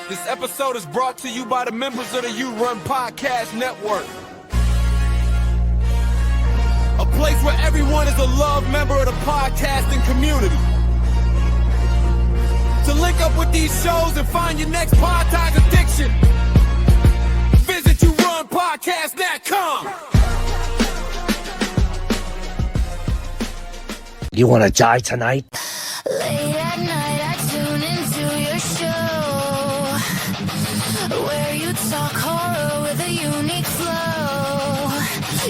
This episode is brought to you by the members of the You Run Podcast Network. A place where everyone is a loved member of the podcasting community. To link up with these shows and find your next podcast addiction, visit YouRunPodcast.com. You want to die tonight? Late at night, I tune into your show, where you talk horror with a unique flow.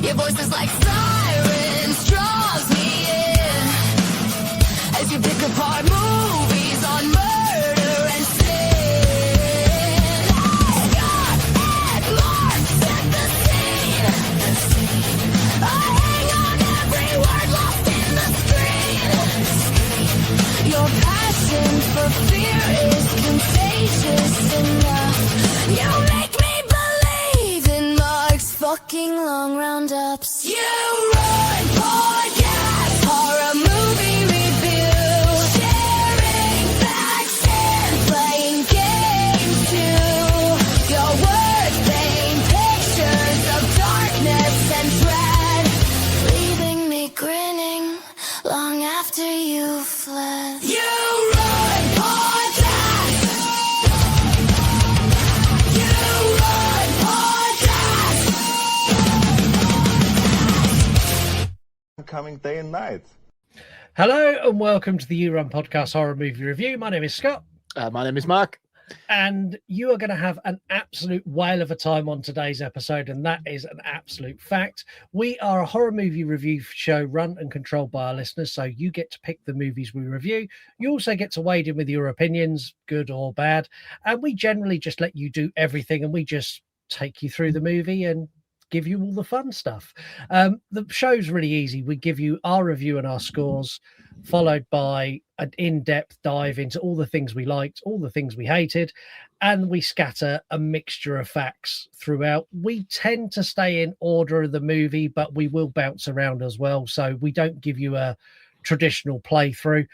Your voice is like sirens, draws me in, as you pick apart movies on murder and sin. Scott and Mark set the scene. I hang on every word lost in the screen. Your passion for fear is contagious enough. You make me believe in Mark's fucking long roundups. You run podcast, horror movie review, sharing facts and playing games too. Your words paint pictures of darkness and dread, leaving me grinning long after you fled. You run podcast. You run podcast. Coming day and night. Hello and welcome to the You Run Podcast Horror Movie Review. My name is Scott, My name is Mark. and you are going to have an absolute whale of a time on today's episode, and that is an absolute fact. We are a horror movie review show run and controlled by our listeners, so you get to pick the movies we review. You also get to wade in with your opinions, good or bad, and we generally just let you do everything, and we just take you through the movie and give you all the fun stuff. The show's really easy. We give you our review and our scores, followed by an in-depth dive into all the things we liked, all the things we hated, and we scatter a mixture of facts throughout. We tend to stay in order of the movie, but we will bounce around as well, so we don't give you a traditional playthrough.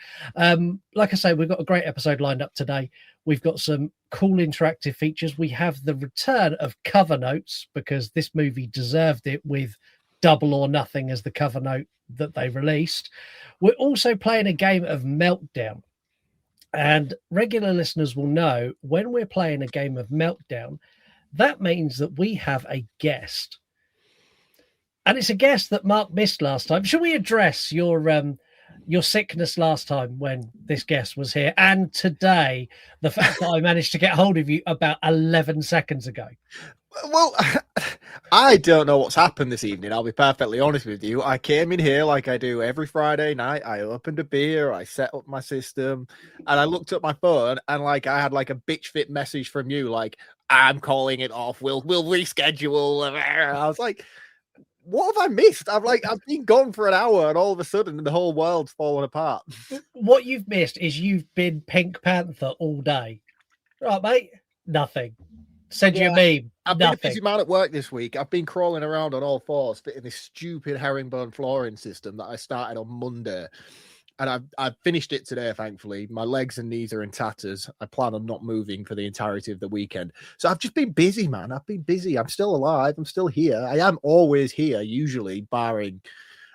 Like I say, we've got a great episode lined up today. We've got some cool interactive features. We have the return of cover notes, because this movie deserved it, with Double or Nothing as the cover note that they released. We're also playing a game of Meltdown, and regular listeners will know when we're playing a game of Meltdown, that means that we have a guest, and it's a guest that Mark missed last time. Shall we address your sickness last time when this guest was here, and today the fact that I managed to get hold of you about 11 seconds ago? Well, I don't know what's happened this evening. I'll be perfectly honest with you. I came in here like I do every Friday night. I opened a beer, I set up my system, and I looked at my phone, and like I had like a bitch fit message from you, like, I'm calling it off. We'll reschedule. I was like, what have I missed? I've been gone for an hour, and all of a sudden the whole world's fallen apart. What you've missed is you've been Pink Panther all day. Right, mate? Nothing. Send you a meme. I've been a Nothing. busy man at work this week. I've been crawling around on all fours, fitting this stupid herringbone flooring system that I started on Monday. And I've finished it today, thankfully. My legs and knees are in tatters. I plan on not moving for the entirety of the weekend. So I've just been busy, man. I've been busy. I'm still alive. I'm still here. I am always here, usually, barring...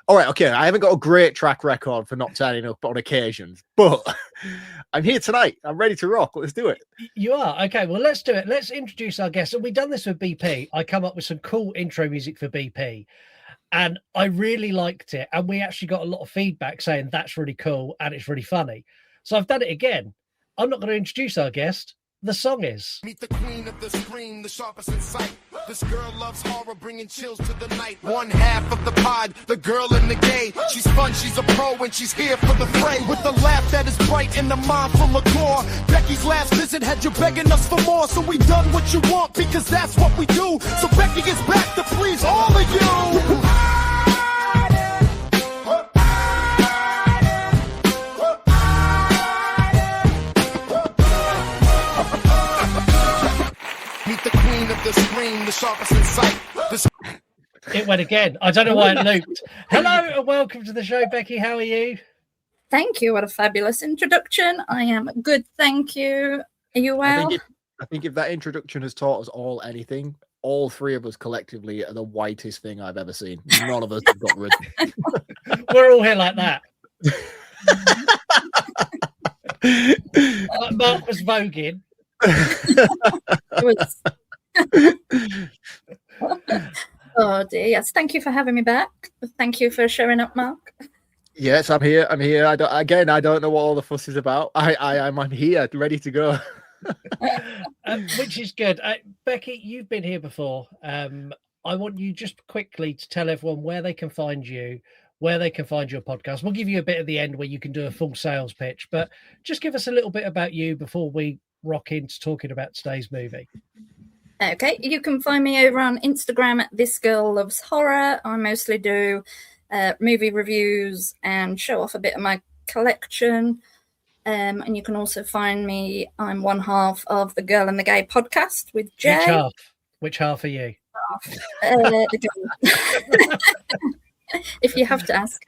All right, okay, I haven't got a great track record for not turning up on occasions, but I'm here tonight. I'm ready to rock. Let's do it. You are? Okay, well, let's do it. Let's introduce our guest. And we've done this with BP. I come up with some cool intro music for BP, and I really liked it. And we actually got a lot of feedback saying that's really cool and it's really funny. So I've done it again. I'm not going to introduce our guest. The song is... Meet the queen of the screen, the sharpest in sight. This girl loves horror, bringing chills to the night. One half of the pod, the girl in the gay. She's fun, she's a pro, and she's here for the fray. With a laugh that is bright and a mind full of gore. Becky's last visit had you begging us for more, so we done what you want, because that's what we do. So Becky gets back to please all of you. Meet the queen of the screen, the sharpest in sight. It went again. I don't know why it looped. Hello and welcome to the show, Becky. How are you? Thank you. What a fabulous introduction. I am good, thank you. Are you well? I think if that introduction has taught us all anything, all three of us collectively are the whitest thing I've ever seen. None of us have got rid. We're all here like that. Mark was voguing. Oh dear, yes. Thank you for having me back. Thank you for showing up, Mark. Yes, I'm here. I don't know what all the fuss is about. I'm here, ready to go. Which is good. Becky, you've been here before. I want you just quickly to tell everyone where they can find you, where they can find your podcast. We'll give you a bit at the end where you can do a full sales pitch, but just give us a little bit about you before we rock into talking about today's movie. Okay, you can find me over on Instagram at This Girl Loves Horror. I mostly do movie reviews and show off a bit of my collection. And you can also find me. I'm one half of the Girl and the Gay podcast with Jay. Which half are you? If you have to ask.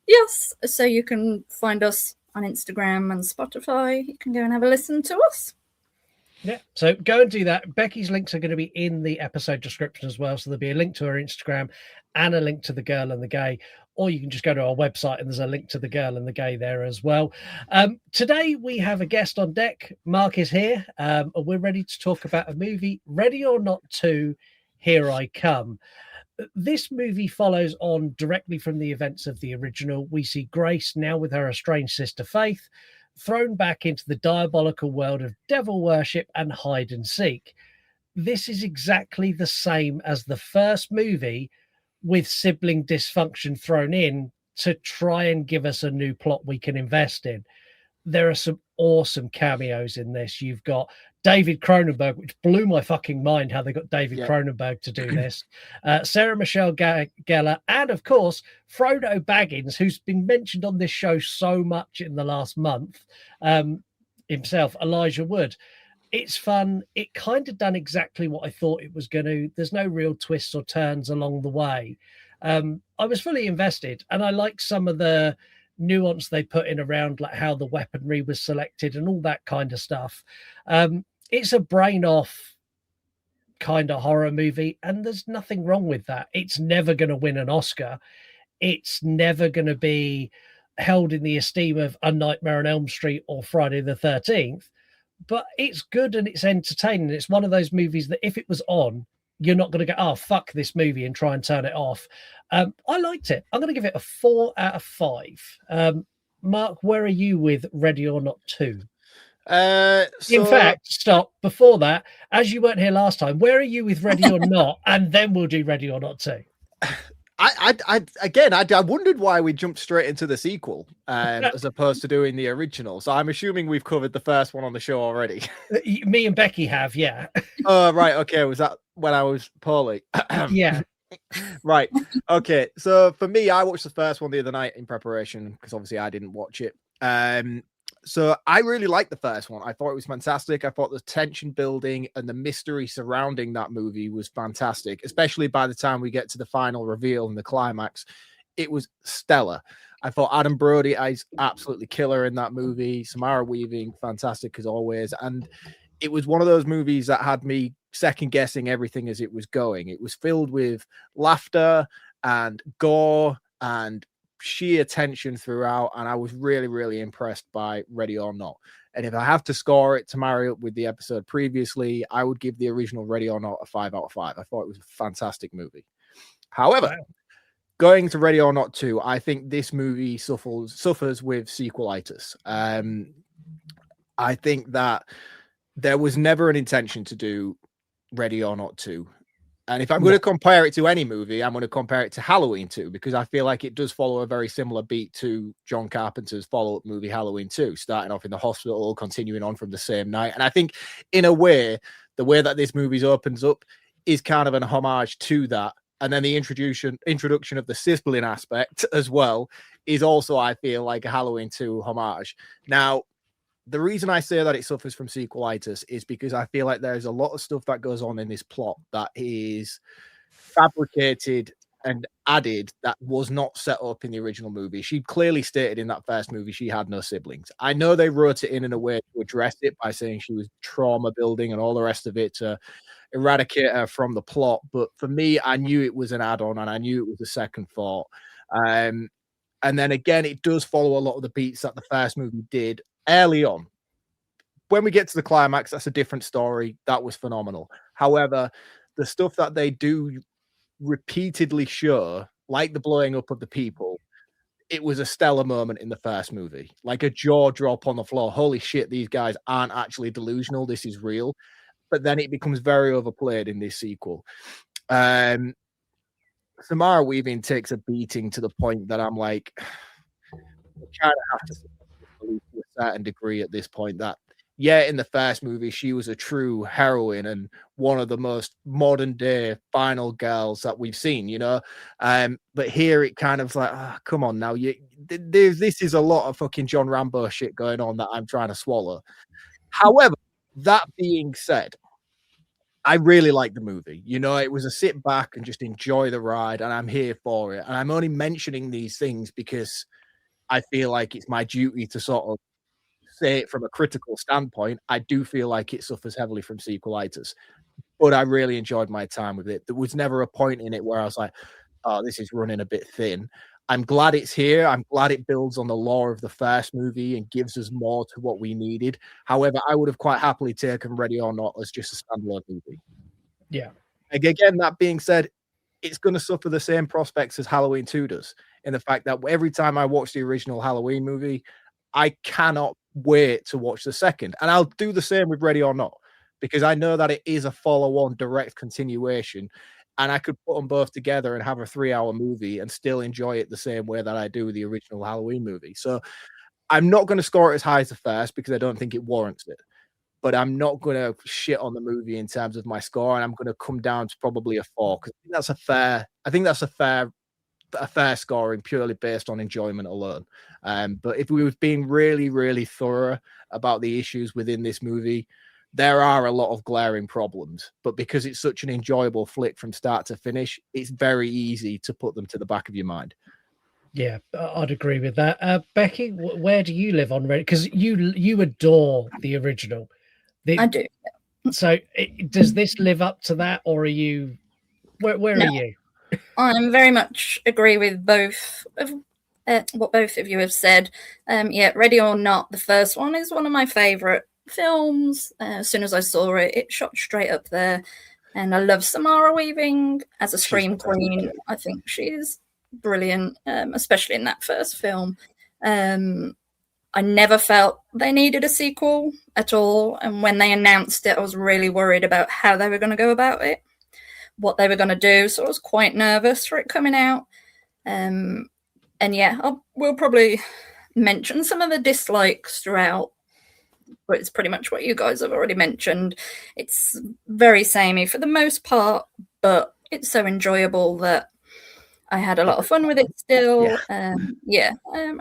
Yes, so you can find us on Instagram and Spotify. You can go and have a listen to us. Yeah, so go and do that. Becky's links are going to be in the episode description as well. So there'll be a link to her Instagram and a link to the Girl and the Gay, or you can just go to our website and there's a link to the Girl and the Gay there as well. Today we have a guest on deck. Mark is here. And we're ready to talk about a movie, Ready or Not 2, Here I Come. This movie follows on directly from the events of the original. We see Grace, now with her estranged sister Faith, thrown back into the diabolical world of devil worship and hide and seek. This is exactly the same as the first movie, with sibling dysfunction thrown in to try and give us a new plot we can invest in. There are some awesome cameos in this. You've got David Cronenberg, which blew my fucking mind how they got David Cronenberg to do this. Sarah Michelle Gellar, and of course, Frodo Baggins, who's been mentioned on this show so much in the last month. Himself, Elijah Wood. It's fun. It kind of done exactly what I thought it was going to. There's no real twists or turns along the way. I was fully invested, and I like some of the nuance they put in around like how the weaponry was selected and all that kind of stuff. It's a brain off kind of horror movie, and there's nothing wrong with that. It's never going to win an Oscar. It's never going to be held in the esteem of A Nightmare on Elm Street or Friday the 13th, but it's good and it's entertaining. It's one of those movies that if it was on, you're not going to go, oh, fuck this movie and try and turn it off. I liked it. I'm going to give it a 4 out of 5. Mark, where are you with Ready or Not 2? In fact, stop. Before that, as you weren't here last time, where are you with Ready or Not? And then we'll do Ready or Not 2. I wondered why we jumped straight into the sequel as opposed to doing the original. So I'm assuming we've covered the first one on the show already. Me and Becky have, yeah. Oh, right. Okay. Was that when I was poorly? Yeah. Right. Okay. So for me, I watched the first one the other night in preparation because obviously I didn't watch it. So I really liked the first one. I thought it was fantastic. I thought the tension building and the mystery surrounding that movie was fantastic, especially by the time we get to the final reveal and the climax. It was stellar. I thought Adam Brody is absolutely killer in that movie. Samara Weaving, fantastic as always. And it was one of those movies that had me second guessing everything as it was going. It was filled with laughter and gore and sheer tension throughout, and I was really, really impressed by Ready or Not. And if I have to score it to marry up with the episode previously, I would give the original Ready or Not a 5 out of 5. I thought it was a fantastic movie. However, going to Ready or Not 2, I think this movie suffers with sequelitis. I think that there was never an intention to do Ready or Not 2. And if I'm going to compare it to any movie, I'm going to compare it to Halloween 2, because I feel like it does follow a very similar beat to John Carpenter's follow-up movie Halloween 2, starting off in the hospital, continuing on from the same night. And I think, in a way, the way that this movie opens up is kind of an homage to that. And then the introduction of the sibling aspect as well is also, I feel, like a Halloween 2 homage. Now, the reason I say that it suffers from sequelitis is because I feel like there's a lot of stuff that goes on in this plot that is fabricated and added that was not set up in the original movie. She clearly stated in that first movie she had no siblings. I know they wrote it in a way to address it by saying she was trauma building and all the rest of it to eradicate her from the plot. But for me, I knew it was an add-on and I knew it was a second thought. And then again, it does follow a lot of the beats that the first movie did early on. When we get to the climax, that's a different story. That was phenomenal. However, the stuff that they do repeatedly show, like the blowing up of the people, it was a stellar moment in the first movie, like a jaw drop on the floor. Holy shit, these guys aren't actually delusional. This is real. But then it becomes very overplayed in this sequel. Samara Weaving takes a beating to the point that I'm like, we kind of have to believe to a certain degree at this point that, yeah, in the first movie, she was a true heroine and one of the most modern day final girls that we've seen, you know. But here it kind of like, come on now, this is a lot of fucking John Rambo shit going on that I'm trying to swallow. However, that being said, I really like the movie. You know, it was a sit back and just enjoy the ride, and I'm here for it. And I'm only mentioning these things because I feel like it's my duty to sort of say it from a critical standpoint. I do feel like it suffers heavily from sequelitis, but I really enjoyed my time with it. There was never a point in it where I was like, oh, this is running a bit thin. I'm glad it's here. I'm glad it builds on the lore of the first movie and gives us more to what we needed. However, I would have quite happily taken Ready or Not as just a standalone movie. Yeah. Again, that being said, it's going to suffer the same prospects as Halloween 2 does, in the fact that every time I watch the original Halloween movie, I cannot wait to watch the second. And I'll do the same with Ready or Not, because I know that it is a follow-on direct continuation, and I could put them both together and have a 3-hour movie and still enjoy it the same way that I do the original Halloween movie. So I'm not going to score it as high as the first because I don't think it warrants it. But I'm not going to shit on the movie in terms of my score, and I'm going to come down to probably a 4 because I think that's a fair scoring purely based on enjoyment alone. But if we were being really, really thorough about the issues within this movie, there are a lot of glaring problems. But because it's such an enjoyable flick from start to finish, it's very easy to put them to the back of your mind. Yeah, I'd agree with that. Becky, where do you live on Reddit? Because you adore the original. I do. So does this live up to that, or are you? Where No. are you? I'm very much agree with both of what both of you have said. Yeah, Ready or Not, the first one is one of my favourite films. As soon as I saw it, it shot straight up there. And I love Samara Weaving as a scream queen. I think she's brilliant, especially in that first film. I never felt they needed a sequel at all. And when they announced it, I was really worried about how they were going to go about it, what they were going to do. So I was quite nervous for it coming out. And yeah, we'll probably mention some of the dislikes throughout, but it's pretty much what you guys have already mentioned. It's very samey for the most part, but it's so enjoyable that I had a lot of fun with it still. I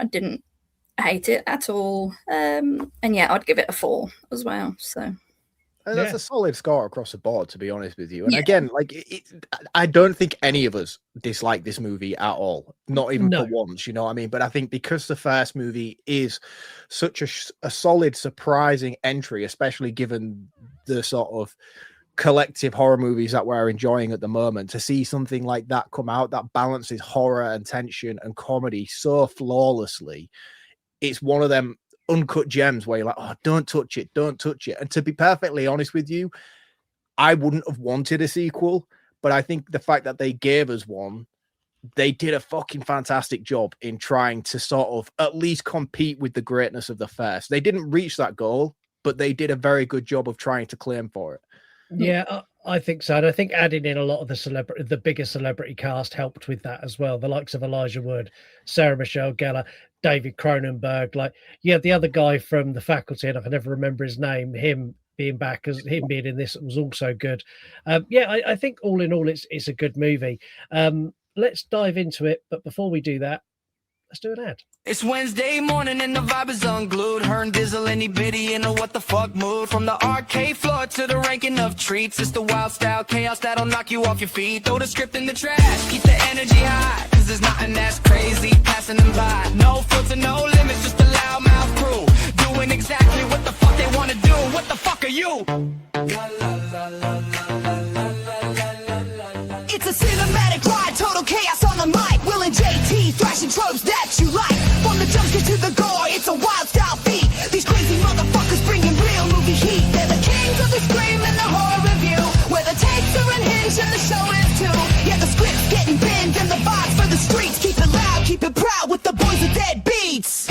didn't hate it at all. And yeah, I'd give it a 4 as well. So that's a solid score across the board, to be honest with you. And again, like I don't think any of us dislike this movie at all, not even for once, you know what I mean? But I think because the first movie is such a solid, surprising entry, especially given the sort of collective horror movies that we're enjoying at the moment, to see something like that come out that balances horror and tension and comedy so flawlessly, it's one of them uncut gems where you're like, oh, don't touch it. And to be perfectly honest with you, I wouldn't have wanted a sequel, but I think the fact that they gave us one, they did a fucking fantastic job in trying to sort of at least compete with the greatness of the first. They didn't reach that goal, but they did a very good job of trying to claim for it. Yeah, I think so. And I think adding in a lot of the bigger celebrity cast helped with that as well. The likes of Elijah Wood, Sarah Michelle Gellar, David Cronenberg. Like, yeah, the other guy from The Faculty, and I can never remember his name, him being back, as him being in this was also good. I think all in all, it's a good movie. Let's dive into it. But before we do that, Let's do an ad. It's Wednesday morning and the vibe is unglued. Her and Dizzle and Bitty in a what the fuck mood. From the arcade floor to the ranking of treats. It's the wild style chaos that'll knock you off your feet. Throw the script in the trash, keep the energy high. Cause there's nothing that's crazy passing them by. No filter, no limits, just a loudmouth crew. Doing exactly what the fuck they wanna do. What the fuck are you? It's a cinematic ride, total chaos on the mic. Will and JT thrashing tropes that you like. From the jumpscare to the gore, it's a wild style beat. These crazy motherfuckers bringing real movie heat. They're the kings of the scream and the horror review, where the takes are unhinged and the show is too. Yeah, the script's getting bent and the vibes for the streets. Keep it loud, keep it proud with the boys of dead beats.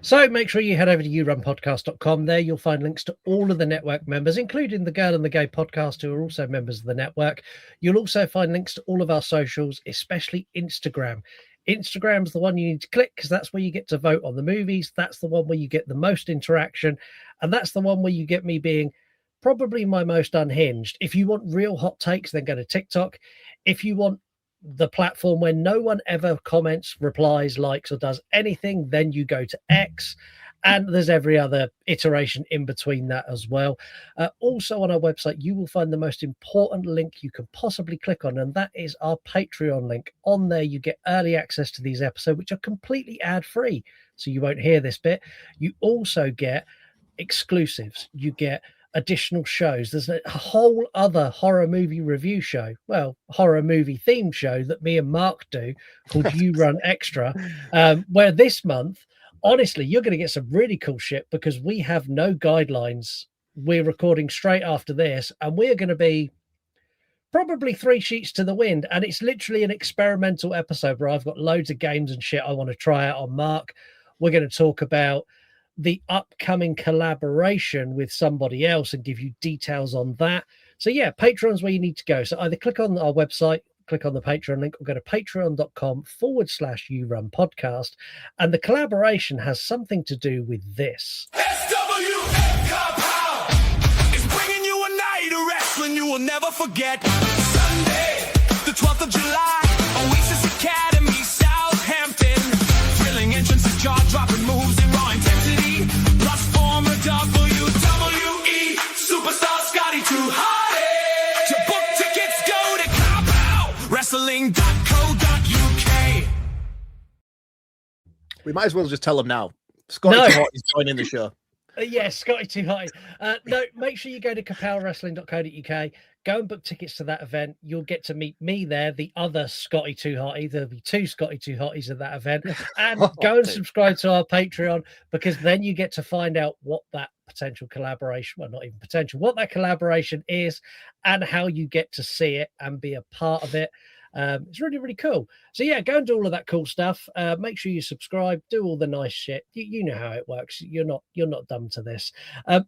So make sure you head over to yourunpodcast.com. There you'll find links to all of the network members, including the Girl and the Gay podcast, who are also members of the network. You'll also find links to all of our socials, especially Instagram. Instagram's the one you need to click because that's where you get to vote on the movies. That's the one where you get the most interaction. And that's the one where you get me being probably my most unhinged. If you want real hot takes, then go to TikTok. If you want the platform where no one ever comments, replies, likes, or does anything, then you go to X. And there's every other iteration in between that as well. Also on our website, you will find the most important link you can possibly click on, and that is our Patreon link. On there, you get early access to these episodes, which are completely ad-free, so you won't hear this bit. You also get exclusives. You get additional shows. There's a whole other horror movie review show, well, horror movie themed show that me and Mark do called You Run Extra, where this month, honestly, you're going to get some really cool shit because we have no guidelines. We're recording straight after this, and we're going to be probably 3 sheets to the wind, and it's literally an experimental episode where I've got loads of games and shit I want to try out on Mark. We're going to talk about the upcoming collaboration with somebody else and give you details on that. So yeah, Patreon's where you need to go. So either click on our website, click on the Patreon link, or go to patreon.com/YouRunPodcast. And the collaboration has something to do with this. SWF Compound is bringing you a night of wrestling you will never forget. Sunday, the 12th of July, Oasis Academy, Southampton. Thrilling entrances, jaw-dropping moves, and raw intensity. Plus former WWE superstar Scotty Too Hottie. To book tickets, go to wrestling.co.uk. We might as well just tell them now. Scotty Too Hot is joining the show. Yes, Scotty Too Hottie. No, make sure you go to capelwrestling.co.uk. Go and book tickets to that event. You'll get to meet me there, the other Scotty Too Hottie. There'll be 2 Scotty Too Hotties at that event. And go and subscribe to our Patreon, because then you get to find out what that potential collaboration, well, not even potential, what that collaboration is and how you get to see it and be a part of it. It's really, really cool. So yeah, go and do all of that cool stuff. Make sure you subscribe, do all the nice shit. You know how it works. You're not dumb to this.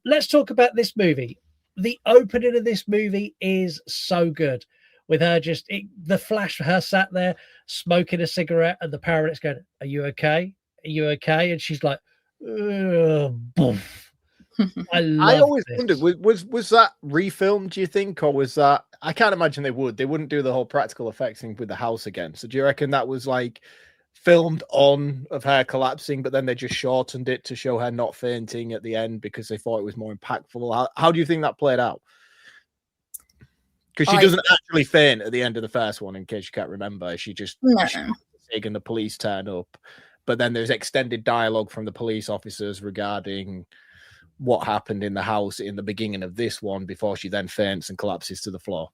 Let's talk about this movie. The opening of this movie is so good, with her the flash of her sat there smoking a cigarette and the paramedics going, "Are you okay? Are you okay?" And she's like, boof. I always wondered, was that refilmed, do you think, or was that? I can't imagine they wouldn't do the whole practical effects thing with the house again. So do you reckon that was like filmed on of her collapsing, but then they just shortened it to show her not fainting at the end because they thought it was more impactful? How do you think that played out? Because she doesn't actually faint at the end of the first one, in case you can't remember. She just and the police turn up, but then there's extended dialogue from the police officers regarding what happened in the house in the beginning of this one before she then faints and collapses to the floor.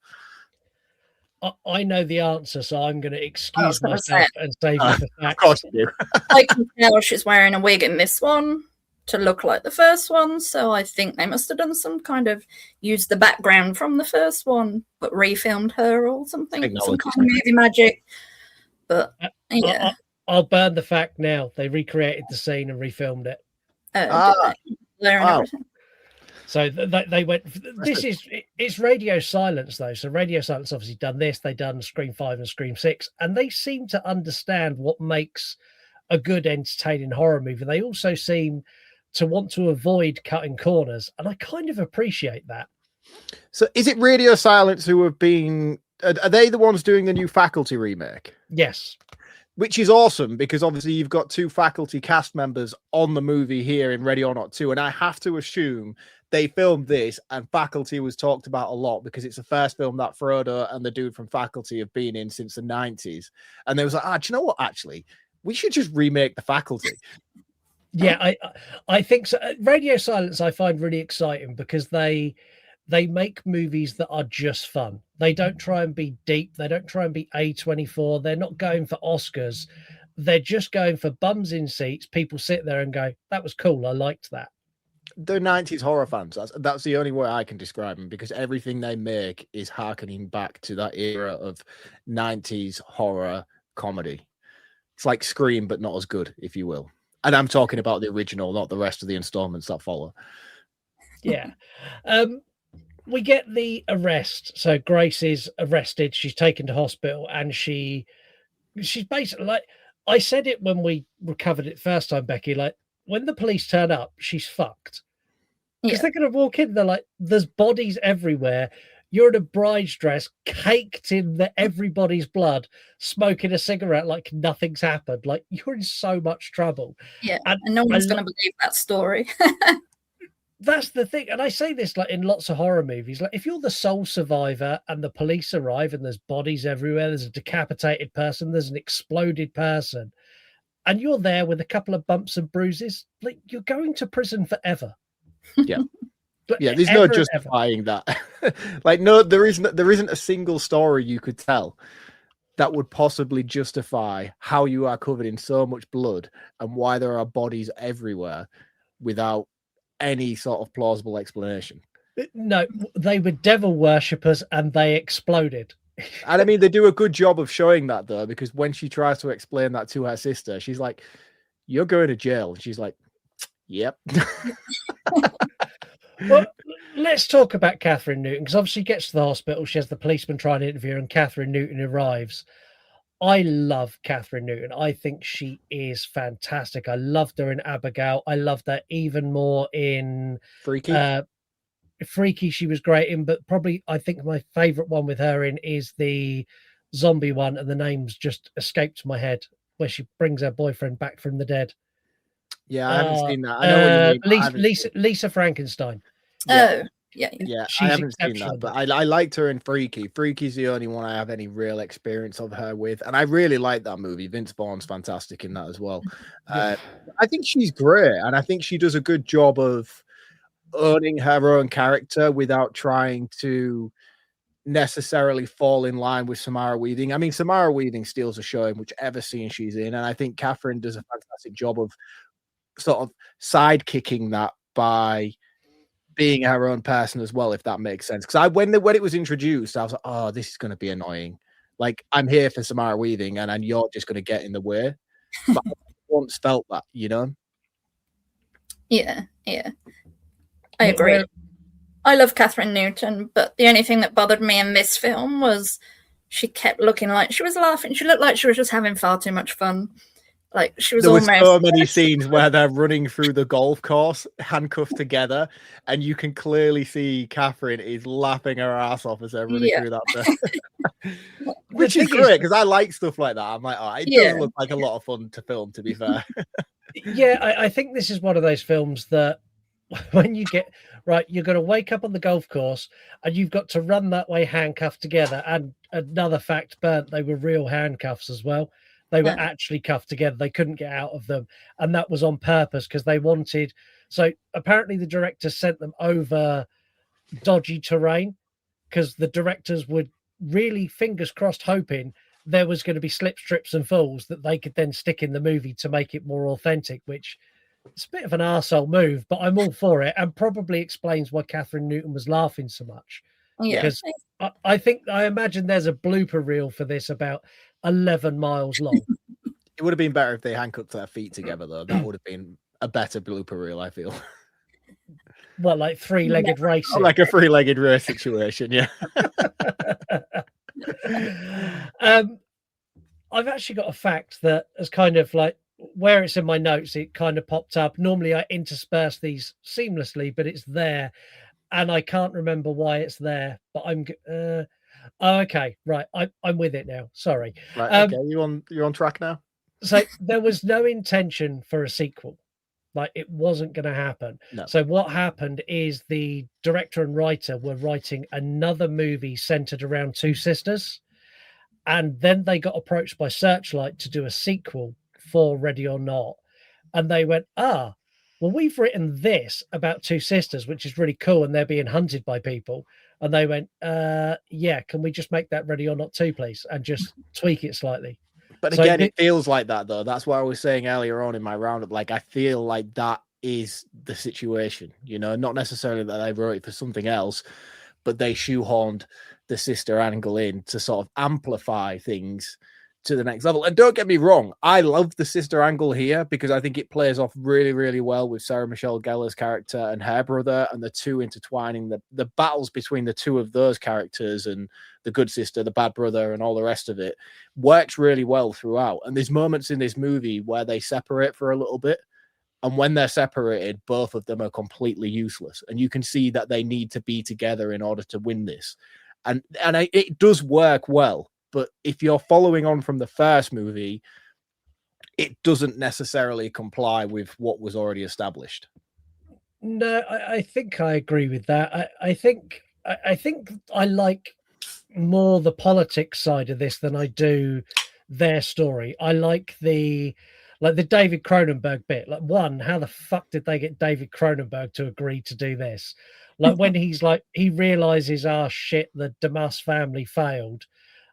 I know the answer, so I'm going to excuse myself and save you the facts. Of course you do. I can tell she's wearing a wig in this one to look like the first one, so I think they must have done some kind of used the background from the first one, but refilmed her or something. Some kind of movie magic. But yeah, I'll burn the fact now. They recreated the scene and refilmed it. So they went. It's radio silence though. So radio silence obviously done this. They done Scream 5 and Scream 6, and they seem to understand what makes a good, entertaining horror movie. They also seem to want to avoid cutting corners, and I kind of appreciate that. So is it radio silence who have been Are they the ones doing the new Faculty remake? Yes. Which is awesome because obviously you've got 2 Faculty cast members on the movie here in Ready or Not 2. And I have to assume they filmed this and Faculty was talked about a lot because it's the first film that Frodo and the dude from Faculty have been in since the 90s. And they was like, do you know what? Actually, we should just remake the Faculty. Yeah, I think so. Radio Silence I find really exciting because they make movies that are just fun. They don't try and be deep. They don't try and be A24. They're not going for Oscars. They're just going for bums in seats. People sit there and go, that was cool. I liked that. They're 90s horror fans. That's the only way I can describe them because everything they make is harkening back to that era of 90s horror comedy. It's like Scream, but not as good, if you will. And I'm talking about the original, not the rest of the installments that follow. Yeah. We get the arrest. So Grace is arrested. She's taken to hospital and she's basically like, I said it when we recovered it first time, Becky, like when the police turn up, she's fucked. Because they're going to walk in, they're like, there's bodies everywhere. You're in a bride's dress, caked in everybody's blood, smoking a cigarette like nothing's happened. Like, you're in so much trouble. Yeah, and no one's going to believe that story. That's the thing. And I say this like in lots of horror movies. Like, if you're the sole survivor and the police arrive and there's bodies everywhere, there's a decapitated person, there's an exploded person, and you're there with a couple of bumps and bruises, like, you're going to prison forever. Yeah. Yeah, there's no justifying that. Like, no, there isn't a single story you could tell that would possibly justify how you are covered in so much blood and why there are bodies everywhere without any sort of plausible explanation. No, they were devil worshippers and they exploded. And I mean, they do a good job of showing that though, because when she tries to explain that to her sister, she's like, "You're going to jail." And she's like, "Yep." Well, let's talk about Catherine Newton, because obviously she gets to the hospital. She has the policeman trying to interview her, and Catherine Newton arrives. I love Catherine Newton. I think she is fantastic. I loved her in Abigail. I loved her even more in Freaky. Freaky, she was great in, but probably I think my favorite one with her in is the zombie one, and the name's just escaped my head, where she brings her boyfriend back from the dead. Yeah, I haven't seen that. I know what you mean. Lisa Frankenstein. Yeah. Yeah, She's I haven't seen that, but I liked her in Freaky. Freaky's the only one I have any real experience of her with, and I really like that movie. Vince Vaughn's fantastic in that as well. I think she's great, and I think she does a good job of owning her own character without trying to necessarily fall in line with Samara Weaving. I mean, Samara Weaving steals a show in whichever scene she's in, and I think Catherine does a fantastic job of sort of sidekicking that by being her own person as well, if that makes sense. Because when it was introduced, I was like, "Oh, this is going to be annoying. Like, I'm here for Samara Weaving, and you're just going to get in the way." But I once felt that, you know? Yeah. I agree. I love Catherine Newton, but the only thing that bothered me in this film was she kept looking like she was laughing. She looked like she was just having far too much fun. Like, she was almost... so many scenes where they're running through the golf course, handcuffed together, and you can clearly see Catherine is laughing her ass off as they're running through that. Which is great, because I like stuff like that. I'm like, oh, it does look like a lot of fun to film, to be fair. Yeah, I think this is one of those films that when you get, right, you're going to wake up on the golf course, and you've got to run that way handcuffed together. And another fact, Bernd, they were real handcuffs as well. They were actually cuffed together. They couldn't get out of them. And that was on purpose because they wanted... So apparently the director sent them over dodgy terrain because the directors would really, fingers crossed, hoping there was going to be slips, trips and falls that they could then stick in the movie to make it more authentic, which it's a bit of an arsehole move, but I'm all for it, and probably explains why Catherine Newton was laughing so much. Yeah. Because I imagine there's a blooper reel for this about 11 miles long. It would have been better if they handcuffed their feet together, though. That would have been a better blooper reel, I feel. Well, like three-legged racing. Like a three-legged race situation, yeah. I've actually got a fact that is kind of like, where it's in my notes, it kind of popped up. Normally I intersperse these seamlessly, but it's there. And I can't remember why it's there. But Oh, okay, right. I'm with it now. Sorry. Right, okay, you're on track now. So there was no intention for a sequel. Like it wasn't going to happen. No. So what happened is the director and writer were writing another movie centered around two sisters. And then they got approached by Searchlight to do a sequel for Ready or Not. And they went, well, we've written this about two sisters, which is really cool. And they're being hunted by people. And they went, yeah, can we just make that Ready or Not 2, please? And just tweak it slightly. But again, it feels like that, though. That's what I was saying earlier on in my roundup. Like, I feel like that is the situation, you know, not necessarily that they wrote it for something else, but they shoehorned the sister angle in to sort of amplify things to the next level. And don't get me wrong, I love the sister angle here because I think it plays off really, really well with Sarah Michelle Gellar's character and her brother, and the two intertwining the battles between the two of those characters and the good sister, the bad brother, and all the rest of it works really well throughout. And there's moments in this movie where they separate for a little bit. And when they're separated, both of them are completely useless. And you can see that they need to be together in order to win this. And it does work well. But if you're following on from the first movie, it doesn't necessarily comply with what was already established. No, I think I agree with that. I think I like more the politics side of this than I do their story. I like the David Cronenberg bit. Like, one, how the fuck did they get David Cronenberg to agree to do this? Like when he's like, he realizes, shit, the Damas family failed.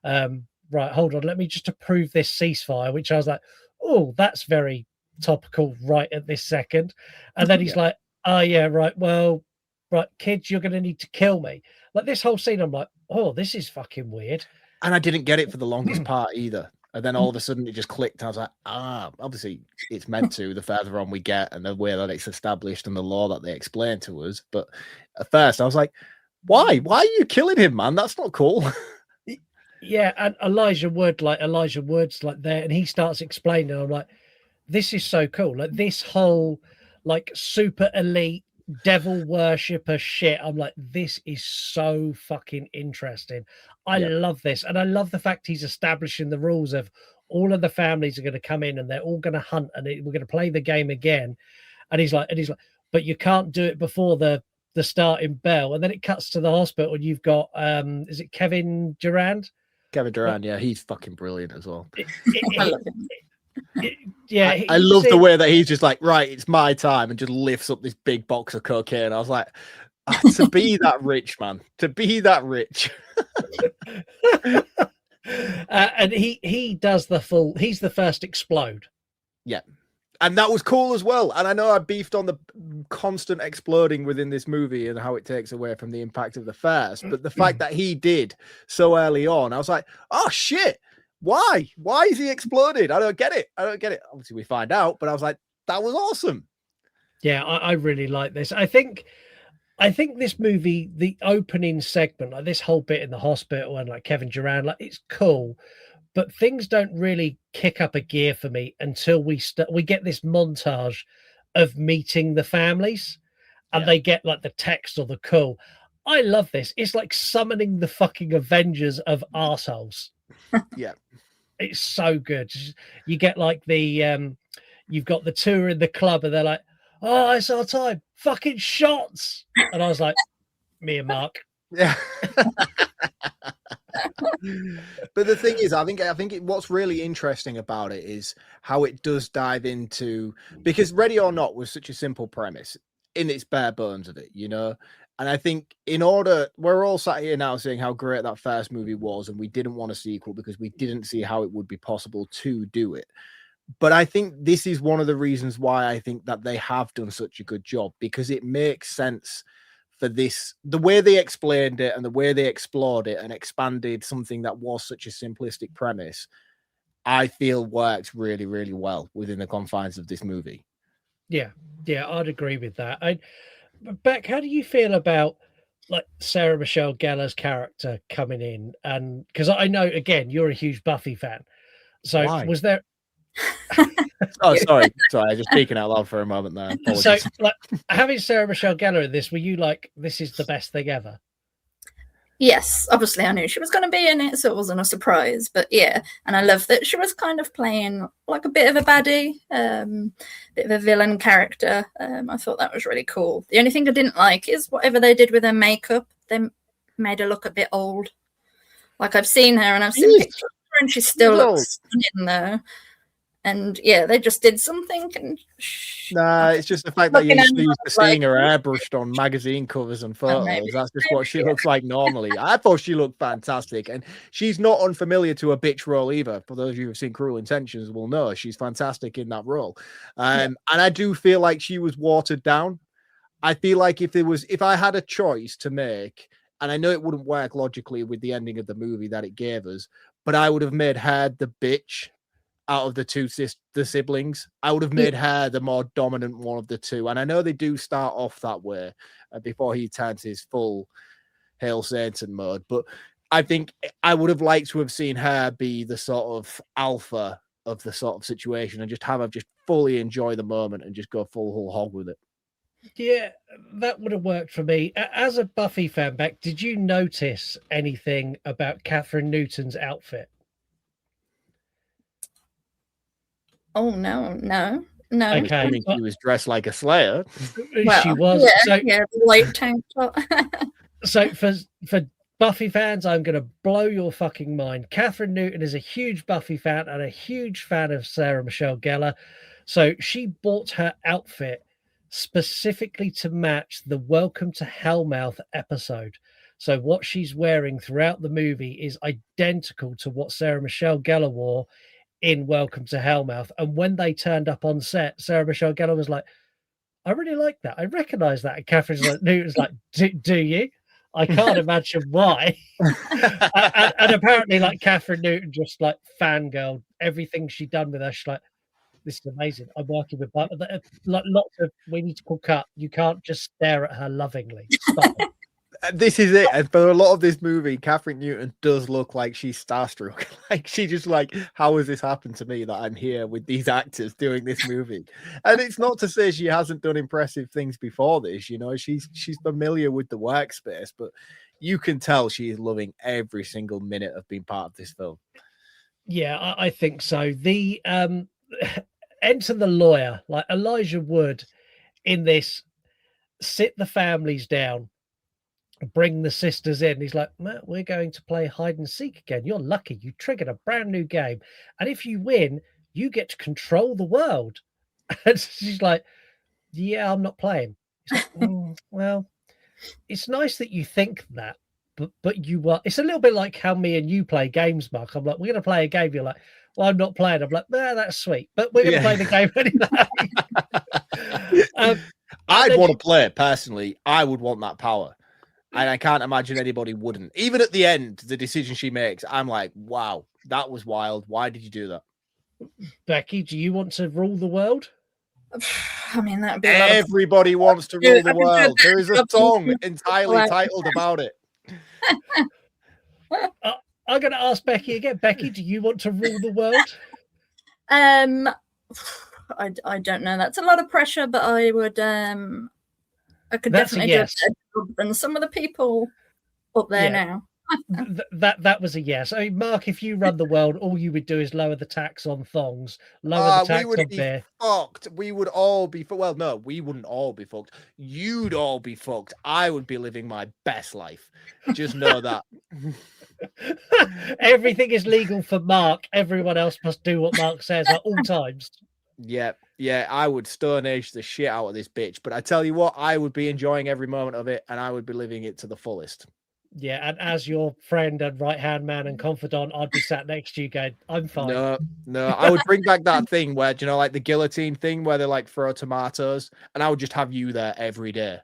Right, hold on, let me just approve this ceasefire, which I was like, oh, that's very topical right at this second. And then he's like, oh yeah, right, well, right, kids, you're going to need to kill me. Like this whole scene, I'm like, oh, this is fucking weird. And I didn't get it for the longest part either. And then all of a sudden it just clicked. I was like, obviously it's meant to, the further on we get and the way that it's established and the law that they explain to us. But at first I was like, why? Why are you killing him, man? That's not cool. Yeah, and Elijah Wood's like there, and he starts explaining. I'm like, this is so cool. Like this whole like super elite devil worshipper shit. I'm like, this is so fucking interesting. I love this, and I love the fact he's establishing the rules of all of the families are going to come in and they're all going to hunt, and we're going to play the game again. And he's like, but you can't do it before the starting bell. And then it cuts to the hospital, and you've got is it Kevin Durand? Kevin Durand, yeah, he's fucking brilliant as well. I love him. I love the way that he's just like, right, it's my time, and just lifts up this big box of cocaine. I was like, to be that rich, man, to be that rich. And he does the full. He's the first explode. Yeah. And that was cool as well. And I know I beefed on the constant exploding within this movie and how it takes away from the impact of the first. But the fact that he did so early on, I was like, oh, shit. Why? Why is he exploded? I don't get it. Obviously, we find out. But I was like, that was awesome. Yeah, I really like this. I think this movie, the opening segment, like this whole bit in the hospital and like Kevin Durand, like it's cool. But things don't really kick up a gear for me until we get this montage of meeting the families, and they get like the text or the call. I love this. It's like summoning the fucking Avengers of arseholes. Yeah, it's so good. You get like the you've got the two in the club, and they're like, "Oh, it's our time, fucking shots!" And I was like, "Me and Mark." Yeah. But the thing is, I think what's really interesting about it is how it does dive into, because Ready or Not was such a simple premise in its bare bones of it, you know. And I think we're all sat here now saying how great that first movie was, and we didn't want a sequel because we didn't see how it would be possible to do it. But I think this is one of the reasons why I think that they have done such a good job, because it makes sense for this, the way they explained it and the way they explored it and expanded something that was such a simplistic premise, I feel works really, really well within the confines of this movie. Yeah, I'd agree with that. Beck, how do you feel about like Sarah Michelle Gellar's character coming in? And because I know, again, you're a huge Buffy fan. So Why? Was there... Oh, sorry, I just speaking out loud for a moment there. Apologies. So, like, having Sarah Michelle Gellar in this, were you like, this is the best thing ever? Yes, obviously I knew she was going to be in it, so it wasn't a surprise. But yeah, and I love that she was kind of playing like a bit of a baddie, bit of a villain character. I thought that was really cool. The only thing I didn't like is whatever they did with her makeup. They made her look a bit old. Like I've seen her and I've seen pictures of her, and she still looks stunning though. And yeah, they just did something. And nah, it's just the fact that you're used to seeing her airbrushed on magazine covers and photos. That's just what she looks like normally. I thought she looked fantastic, and she's not unfamiliar to a bitch role either. For those of you who've seen Cruel Intentions will know she's fantastic in that role. And I do feel like she was watered down. I feel like if I had a choice to make, and I know it wouldn't work logically with the ending of the movie that it gave us, but I would have made her the bitch out of the siblings. I would have made her the more dominant one of the two. And I know they do start off that way before he turns his full Hail Satan mode. But I think I would have liked to have seen her be the sort of alpha of the sort of situation and just have her just fully enjoy the moment and just go full whole hog with it. Yeah, that would have worked for me. As a Buffy fan, Beck, did you notice anything about Catherine Newton's outfit? Oh no. Okay, I mean, she was dressed like a Slayer. Well, she was. Yeah, the white tank top. So for Buffy fans, I'm going to blow your fucking mind. Catherine Newton is a huge Buffy fan and a huge fan of Sarah Michelle Gellar. So she bought her outfit specifically to match the Welcome to Hellmouth episode. So what she's wearing throughout the movie is identical to what Sarah Michelle Gellar wore in Welcome to Hellmouth. And when they turned up on set, Sarah Michelle Gellar was like, I really like that. I recognize that. And Catherine Newton's like, do you? I can't imagine why. and apparently, like, Catherine Newton just like fangirled everything she'd done with her. She's like, this is amazing. I'm working with like lots of, we need to call cut. You can't just stare at her lovingly. Stop. This is it. And for a lot of this movie, Catherine Newton does look like she's starstruck. Like she just like, how has this happened to me that I'm here with these actors doing this movie? And it's not to say she hasn't done impressive things before this. You know, she's familiar with the workspace, but you can tell she is loving every single minute of being part of this film. Yeah, I think so. The enter the lawyer, like Elijah Wood in this, sit the families down, bring the sisters in. He's like, Matt, we're going to play hide and seek again. You're lucky. You triggered a brand new game. And if you win, you get to control the world. And she's like, yeah, I'm not playing. He's like, well, it's nice that you think that, but you are. It's a little bit like how me and you play games, Mark. I'm like, we're going to play a game. You're like, well, I'm not playing. I'm like, that's sweet. But we're going to play the game anyway. I'd want to play it personally. I would want that power. And I can't imagine anybody wouldn't. Even at the end, the decision she makes, I'm like, wow, that was wild. Why did you do that? Becky, do you want to rule the world? I mean, that would be everybody wants to rule the world. There is a song entirely titled about it. I'm going to ask Becky again. Becky, do you want to rule the world? I don't know. That's a lot of pressure, but I would. I could definitely do it than some of the people up there now. That was a yes. I mean, Mark, if you run the world, all you would do is lower the tax on thongs, lower the tax on beer. Fucked. We would all be well, no, we wouldn't all be fucked. You'd all be fucked. I would be living my best life. Just know that. Everything is legal for Mark. Everyone else must do what Mark says at all times. Yeah, I would stone age the shit out of this bitch. But I tell you what, I would be enjoying every moment of it, and I would be living it to the fullest. Yeah, and as your friend and right-hand man and confidant, I'd be sat next to you going, I'm fine. No, I would bring back that thing where, you know, like the guillotine thing where they like throw tomatoes, and I would just have you there every day.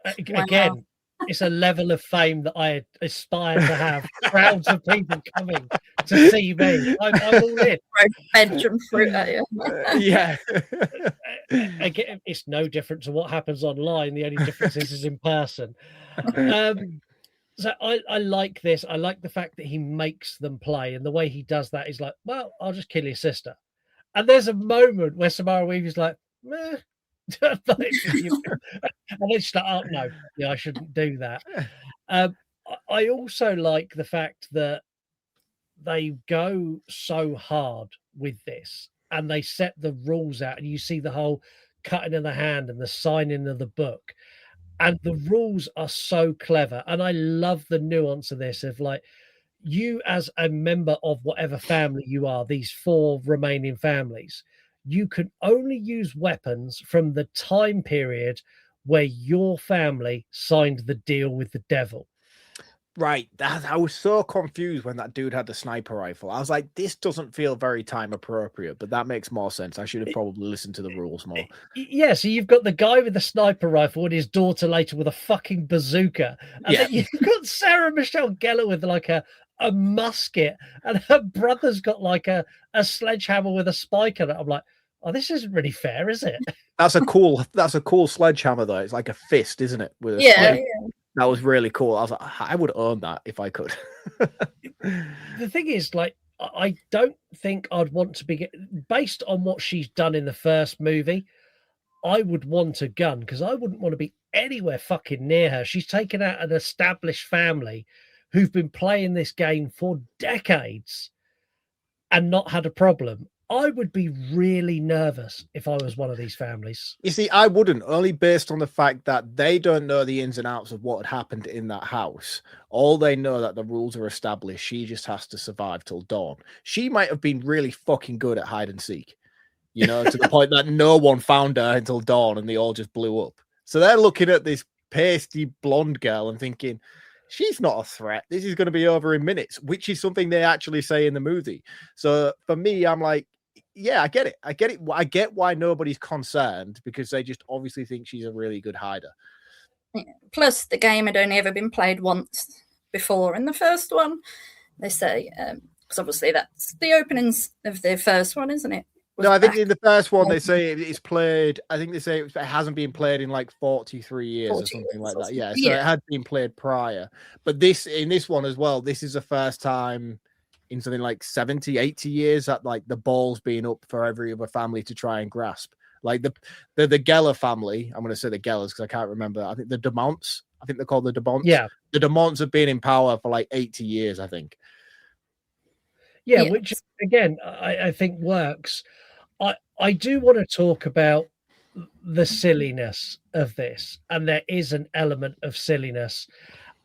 Again, it's a level of fame that I aspire to have. Crowds of people coming to see me. I'm all in. Bench and fruit at you. Yeah. Again, it's no different to what happens online. The only difference is in person. So I like this. I like the fact that he makes them play, and the way he does that is like, well, I'll just kill your sister. And there's a moment where Samara Weave is like, meh. And then she's like, oh no, yeah, I shouldn't do that. I also like the fact that they go so hard with this and they set the rules out, and you see the whole cutting of the hand and the signing of the book. And the rules are so clever. And I love the nuance of this of like, you as a member of whatever family you are, these 4 remaining families, you can only use weapons from the time period where your family signed the deal with the devil. Right. I was so confused when that dude had the sniper rifle. I was like, this doesn't feel very time appropriate, but that makes more sense. I should have probably listened to the rules more. Yeah, so you've got the guy with the sniper rifle and his daughter later with a fucking bazooka. And then you've got Sarah Michelle Gellar with like a musket, and her brother's got like a sledgehammer with a spike in it. I'm like, oh, this isn't really fair, is it? That's a cool sledgehammer though. It's like a fist, isn't it? With a Yeah. That was really cool. I was like, I would own that if I could. The thing is, like, I don't think I'd want to be, based on what she's done in the first movie, I would want a gun because I wouldn't want to be anywhere fucking near her. She's taken out an established family who've been playing this game for decades and not had a problem. I would be really nervous if I was one of these families. You see, I wouldn't, only based on the fact that they don't know the ins and outs of what had happened in that house. All they know that the rules are established. She just has to survive till dawn. She might have been really fucking good at hide and seek, you know, to the point that no one found her until dawn and they all just blew up. So they're looking at this pasty blonde girl and thinking, she's not a threat. This is going to be over in minutes, which is something they actually say in the movie. So for me, I'm like, yeah, I get it. I get why nobody's concerned, because they just obviously think she's a really good hider. Yeah. Plus, the game had only ever been played once before in the first one. They say, because obviously that's the openings of the first one, isn't it? No, I think in the first one they say it's played. I think they say it hasn't been played in like 43 years or something like that. Yeah, so it had been played prior. But in this one as well, this is the first time in something like 70, 80 years that like the ball's being up for every other family to try and grasp. Like the Geller family, I'm going to say the Gellers because I can't remember. I think the DeMonts, I think they're called the DeMonts. Yeah. The DeMonts have been in power for like 80 years, I think. Yeah, yes. Which again, I think works. I do want to talk about the silliness of this, and there is an element of silliness.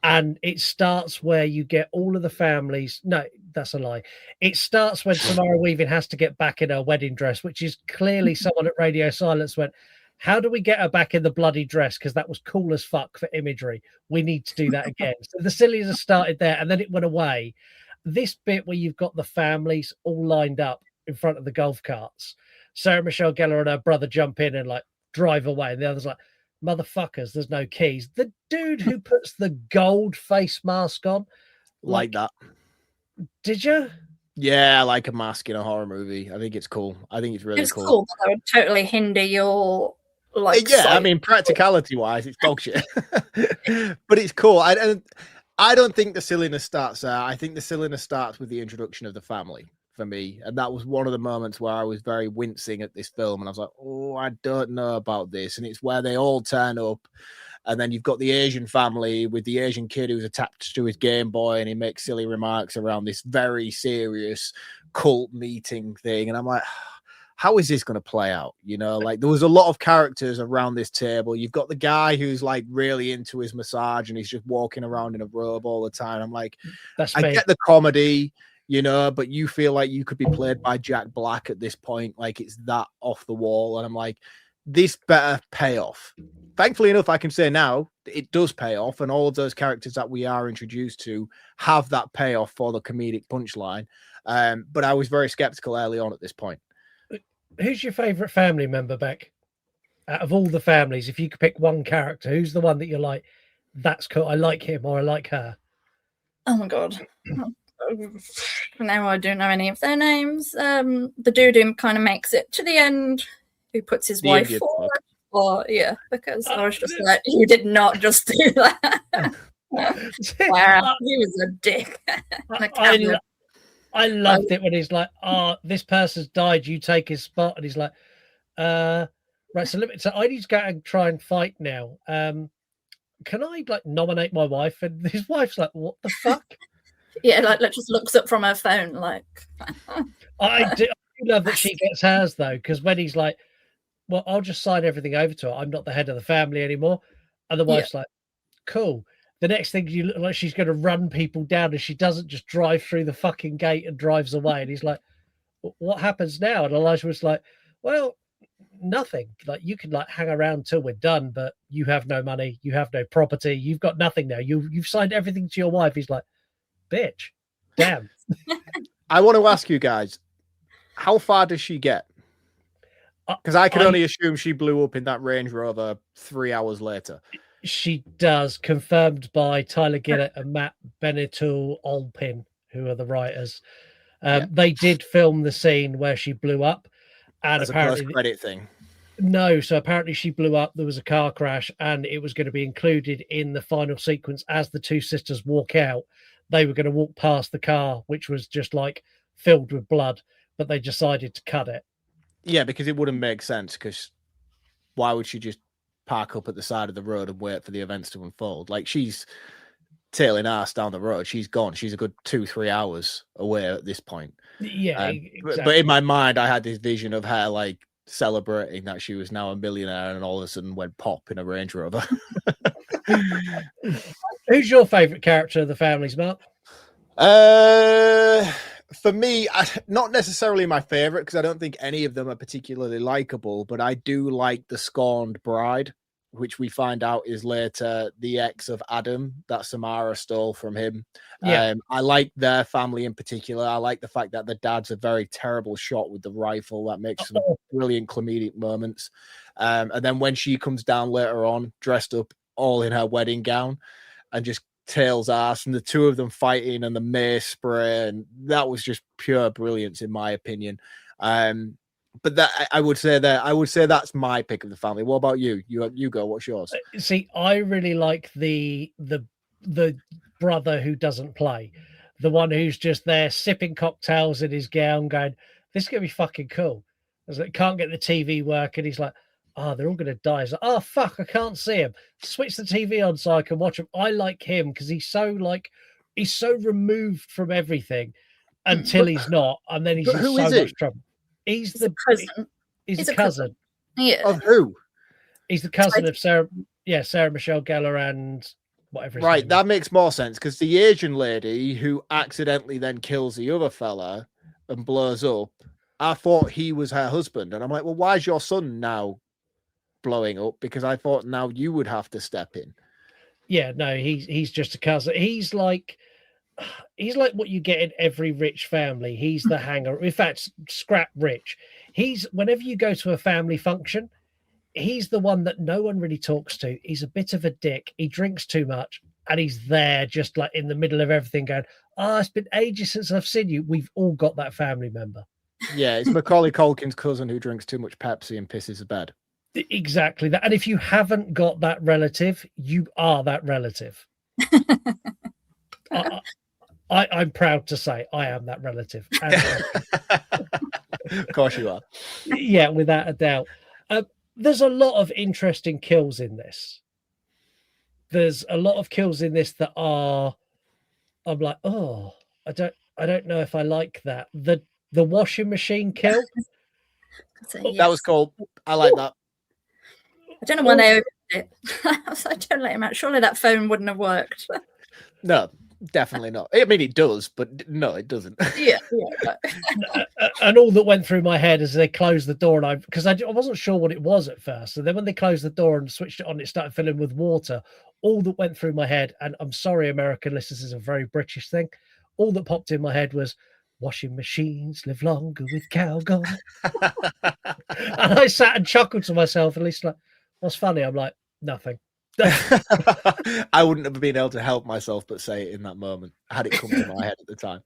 And it starts where you get all of the families. No, that's a lie. It starts when Samara Weaving has to get back in her wedding dress, which is clearly someone at Radio Silence went, how do we get her back in the bloody dress? Because that was cool as fuck for imagery. We need to do that again. So the silliness started there, and then it went away. This bit where you've got the families all lined up in front of the golf carts. Sarah Michelle Gellar and her brother jump in and like drive away. And the other's like, motherfuckers, there's no keys. The dude who puts the gold face mask on, like that. Did you? Yeah, I like a mask in a horror movie. I think it's cool. I think it's really cool. It's cool, but that would totally hinder your like. Yeah, I mean, practicality wise, it's dog shit, but it's cool. I don't think the silliness starts there. I think the silliness starts with the introduction of the family. For me, and that was one of the moments where I was very wincing at this film, and I was like, oh, I don't know about this. And it's where they all turn up, and then you've got the Asian family with the Asian kid who's attached to his Game Boy, and he makes silly remarks around this very serious cult meeting thing, and I'm like, how is this going to play out? You know, like there was a lot of characters around this table. You've got the guy who's like really into his massage and he's just walking around in a robe all the time. I'm like, I get the comedy, you know, but you feel like you could be played by Jack Black at this point. Like it's that off the wall. And I'm like, this better pay off. Thankfully enough, I can say now it does pay off. And all of those characters that we are introduced to have that payoff for the comedic punchline. But I was very skeptical early on at this point. Who's your favorite family member, Beck? Out of all the families, if you could pick one character, who's the one that you're like, that's cool, I like him or I like her? Oh my God. Now I don't know any of their names. The dude who kind of makes it to the end, who puts his wife forward. Or yeah, because I was just like, you did not just do that. Wow, he was a dick. I loved it when he's like, oh, this person's died, you take his spot. And he's like, right, so I need to go and try and fight now. can I like nominate my wife? And his wife's like, what the fuck? Yeah, like just looks up from her phone, like. I do love that she gets hers though, because when he's like, well, I'll just sign everything over to her. I'm not the head of the family anymore. And the wife's like, cool. The next thing you look like she's going to run people down, and she doesn't just drive through the fucking gate and drives away. And he's like, what happens now? And Elijah was like, well, nothing. Like, you can like hang around till we're done, but you have no money, you have no property, you've got nothing now. You've signed everything to your wife. He's like, bitch, damn. I want to ask you guys, how far does she get? Because I can only assume she blew up in that Range Rover 3 hours later. She does, confirmed by Tyler Gillett and Matt Benetul-Olpin, who are the writers. They did film the scene where she blew up, and as apparently a post-credit thing. No, so apparently she blew up. There was a car crash, and it was going to be included in the final sequence as the two sisters walk out. They were going to walk past the car, which was just like filled with blood, but they decided to cut it. Yeah, because it wouldn't make sense. Because why would she just park up at the side of the road and wait for the events to unfold? Like, she's tailing ass down the road. She's gone. She's a good 2-3 hours away at this point. Yeah, exactly. But in my mind, I had this vision of her like celebrating that she was now a millionaire, and all of a sudden went pop in a Range Rover. Who's your favorite character of the families, Mark? For me, not necessarily my favorite, because I don't think any of them are particularly likable, but I do like the scorned bride, which we find out is later the ex of Adam that Samara stole from him. Yeah. I like their family in particular. I like the fact that the dad's a very terrible shot with the rifle. That makes some brilliant comedic moments. And then when she comes down later on, dressed up all in her wedding gown and just tails ass, and the two of them fighting and the mace spray, and that was just pure brilliance in my opinion. But that I would say that's my pick of the family. What about you? You go. What's yours? See, I really like the brother who doesn't play, the one who's just there sipping cocktails in his gown, going, "This is gonna be fucking cool." I was like, can't get the TV working. He's like, "Oh, they're all gonna die." He's like, "Oh fuck, I can't see him. Switch the TV on so I can watch him." I like him because he's so removed from everything until he's not, and then he's in so much trouble. He's the cousin. He's a cousin. Yeah. Of who? He's the cousin of Sarah. Yeah, Sarah Michelle Gellar and whatever. Right, that makes more sense, because the Asian lady who accidentally then kills the other fella and blows up, I thought he was her husband, and I'm like, well, why is your son now blowing up? Because I thought now you would have to step in. Yeah, no, he's just a cousin. He's like what you get in every rich family. He's the hanger. In fact, scrap rich. He's, whenever you go to a family function, he's the one that no one really talks to. He's a bit of a dick. He drinks too much, and he's there just like in the middle of everything going, "Oh, it's been ages since I've seen you." We've all got that family member. Yeah, it's Macaulay Culkin's cousin who drinks too much Pepsi and pisses his bed. Exactly that. And if you haven't got that relative, you are that relative. I'm proud to say I am that relative. Of course you are. Yeah, without a doubt. There's a lot of interesting kills in this. There's a lot of kills in this that I'm like, oh, I don't know if I like that. The washing machine kill. Yes. That was cool. I like that. I don't know why they opened it. I was like, don't let him out. Surely that phone wouldn't have worked. No, definitely not. I mean, it does, but no, it doesn't. Yeah. And all that went through my head as they closed the door, and because I wasn't sure what it was at first. And then when they closed the door and switched it on, it started filling with water. All that went through my head, and I'm sorry, American listeners, is a very British thing. All that popped in my head was, washing machines live longer with cow gone. And I sat and chuckled to myself, at least like, what's funny? I'm like, nothing. I wouldn't have been able to help myself but say it in that moment, had it come to my head at the time.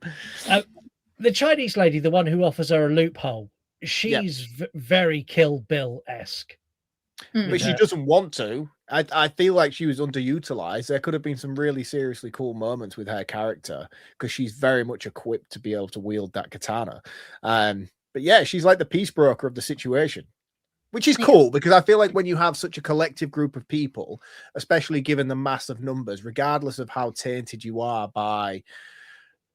The Chinese lady, the one who offers her a loophole, she's very Kill Bill-esque. But she doesn't want to. I feel like she was underutilized. There could have been some really seriously cool moments with her character, because she's very much equipped to be able to wield that katana. But yeah, she's like the peace broker of the situation. which is cool because I feel like when you have such a collective group of people, especially given the massive numbers, regardless of how tainted you are by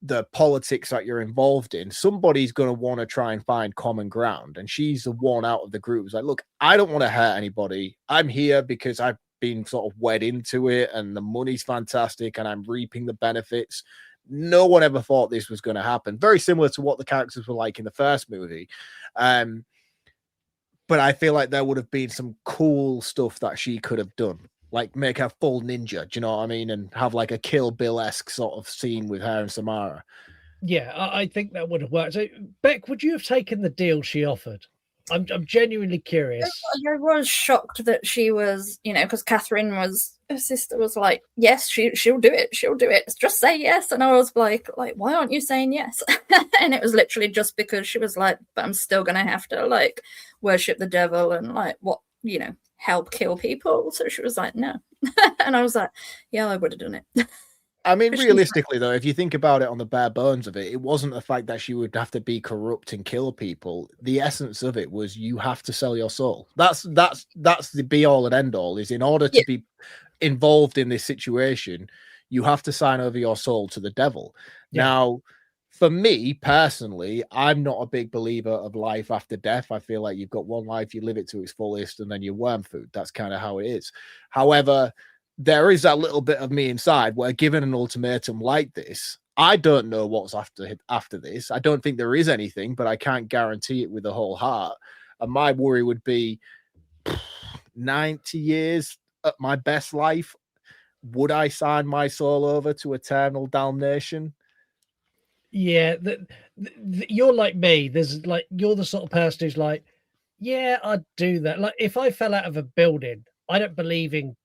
the politics that you're involved in, somebody's going to want to try and find common ground. And she's the one out of the group who's like, look, I don't want to hurt anybody. I'm here because I've been sort of wed into it and the money's fantastic and I'm reaping the benefits. No one ever thought this was going to happen. Very similar to what the characters were like in the first movie. But I feel like there would have been some cool stuff that she could have done, like make her full ninja. Do you know what I mean? And have like a Kill Bill-esque sort of scene with her and Samara. Yeah, I think that would have worked. So, Beck, would you have taken the deal she offered? I'm genuinely curious. I was shocked that she was, because Catherine her sister was like, yes, she'll do it. She'll do it. Just say yes. And I was like, why aren't you saying yes? And it was literally just because she was like, but I'm still going to have to like worship the devil and like help kill people. So she was like, no. And I was like, yeah, I would have done it. I mean, realistically, though, if you think about it on the bare bones of it, it wasn't the fact that she would have to be corrupt and kill people. The essence of it was you have to sell your soul. That's the be all and end all. Is in order to be involved in this situation, you have to sign over your soul to the devil. Yeah. Now, for me personally, I'm not a big believer of life after death. I feel like you've got one life, you live it to its fullest, and then you worm food. That's kind of how it is. However, there is that little bit of me inside where, given an ultimatum like this, I don't know what's after this. I don't think there is anything, but I can't guarantee it with a whole heart. And my worry would be 90 years at my best life. Would I sign my soul over to eternal damnation? Yeah, you're like me. There's like, you're the sort of person who's like, yeah, I'd do that. Like, if I fell out of a building, I don't believe in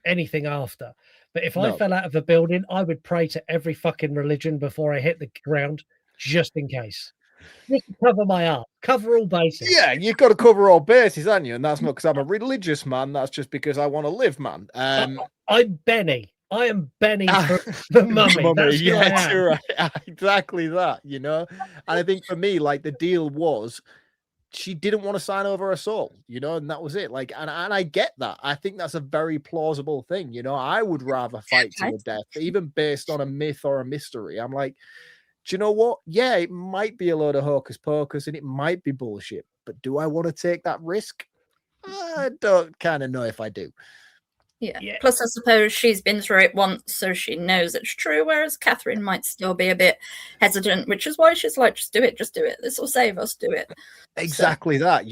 anything after, but if I fell out of a building, I would pray to every fucking religion before I hit the ground, just in case. Just to cover my ass, cover all bases. Yeah, you've got to cover all bases, haven't you? And that's not because I'm a religious man. That's just because I want to live, man. I'm Benny. I am Benny for the mummy. That's yeah, you're right. Exactly that. And I think for me, like, the deal was, she didn't want to sign over her soul, and that was it. Like, and I get that. I think that's a very plausible thing. I would rather fight to the death, even based on a myth or a mystery. I'm like, do you know what? Yeah, it might be a load of hocus pocus and it might be bullshit, but do I want to take that risk? I don't kind of know if I do. Yeah. Plus, I suppose she's been through it once, so she knows it's true, whereas Catherine might still be a bit hesitant, which is why she's like, just do it. This will save us, do it. Exactly that,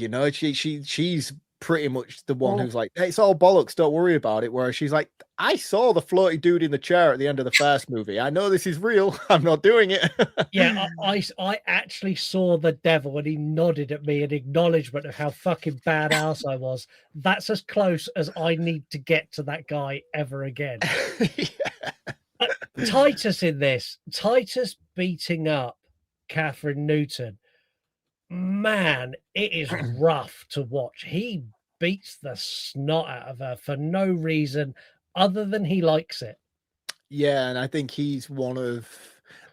she's pretty much the one who's like, hey, it's all bollocks, don't worry about it. Whereas she's like, I saw the floaty dude in the chair at the end of the first movie. I know this is real. I'm not doing it. Yeah, I actually saw the devil and he nodded at me in acknowledgement of how fucking badass I was. That's as close as I need to get to that guy ever again. Titus in this, Titus beating up Catherine Newton. Man, it is rough to watch. He beats the snot out of her for no reason other than he likes it. Yeah, and I think he's one of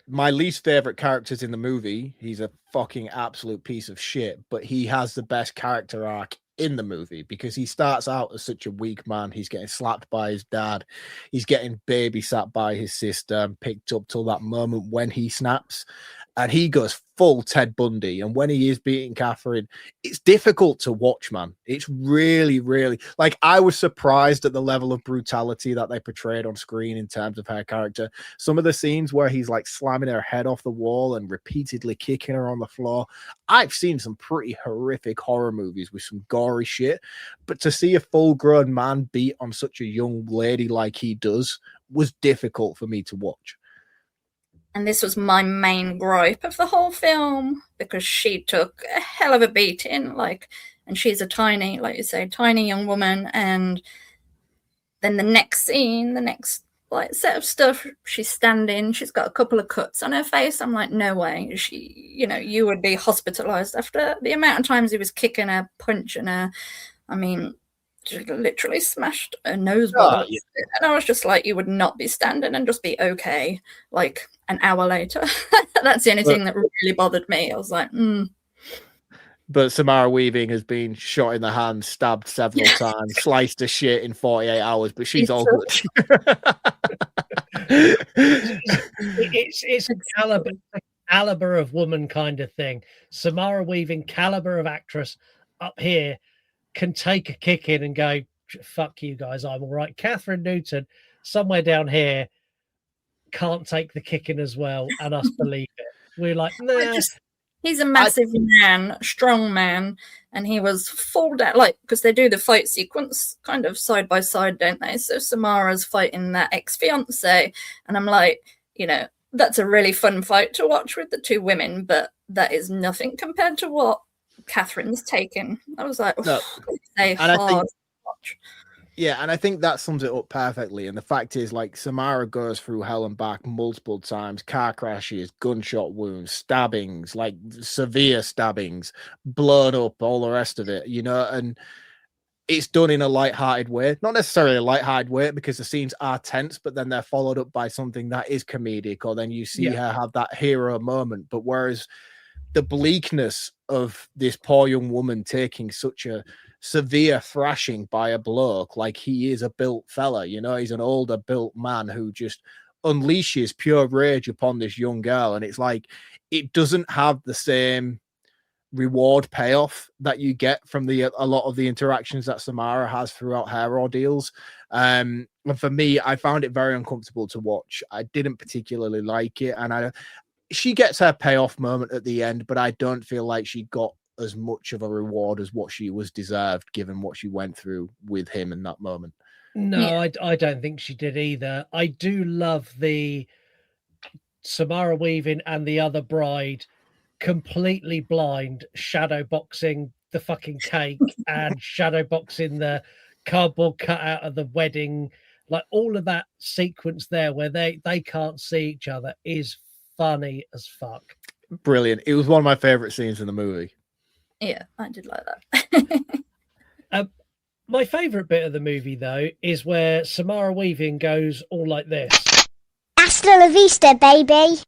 my least favorite characters in the movie. He's a fucking absolute piece of shit, but he has the best character arc in the movie because he starts out as such a weak man. He's getting slapped by his dad. He's getting babysat by his sister and picked up till that moment when he snaps. And he goes full Ted Bundy. And when he is beating Catherine, it's difficult to watch, man. It's really, really, like, I was surprised at the level of brutality that they portrayed on screen in terms of her character. Some of the scenes where he's like slamming her head off the wall and repeatedly kicking her on the floor. I've seen some pretty horrific horror movies with some gory shit, but to see a full grown man beat on such a young lady like he does was difficult for me to watch. And this was my main gripe of the whole film, because she took a hell of a beating, and she's a tiny, like you say, tiny young woman. And then the next scene, set of stuff, she's standing, she's got a couple of cuts on her face. I'm like, no way. You would be hospitalized after the amount of times he was kicking her, punching her. I mean, she literally smashed her nose ball. Yeah. And I was just like, you would not be standing and just be okay, an hour later. That's the only thing that really bothered me. I was like, But Samara Weaving has been shot in the hand, stabbed several times, sliced to shit in 48 hours, but she's all good. It's a caliber of woman kind of thing. Samara Weaving, caliber of actress up here, can take a kick in and go, fuck you guys, I'm all right. Catherine Newton, somewhere down here, can't take the kick in as well, and us believe it. We're like, nah. He's a massive man, strong man, and he was full down, like, because they do the fight sequence kind of side by side, don't they? So Samara's fighting that ex-fiance, and I'm like, you know, that's a really fun fight to watch with the two women, but that is nothing compared to what Catherine's taken. I was like, no. hard to watch. Yeah, and I think that sums it up perfectly. And the fact is, like, Samara goes through hell and back multiple times, car crashes, gunshot wounds, stabbings, like severe stabbings, blood up, all the rest of it, you know, and it's done in a light-hearted way. Not necessarily a light-hearted way, because the scenes are tense, but then they're followed up by something that is comedic, or then you see her have that hero moment. But whereas the bleakness of this poor young woman taking such a severe thrashing by a bloke, like he is a built fella, you know, he's an older built man who just unleashes pure rage upon this young girl, and it's like it doesn't have the same reward payoff that you get from a lot of the interactions that Samara has throughout her ordeals. And for me, I found it very uncomfortable to watch. I didn't particularly like it, and she gets her payoff moment at the end, but I don't feel like she got as much of a reward as what she was deserved, given what she went through with him in that moment. No, I don't think she did either. I do love the Samara Weaving and the other bride completely blind shadow boxing the fucking cake and shadow boxing the cardboard cutout of the wedding. Like, all of that sequence there where they can't see each other is funny as fuck. Brilliant. It was one of my favorite scenes in the movie. Yeah, I did like that. My favorite bit of the movie, though, is where Samara Weaving goes all like this. Hasta la vista, baby.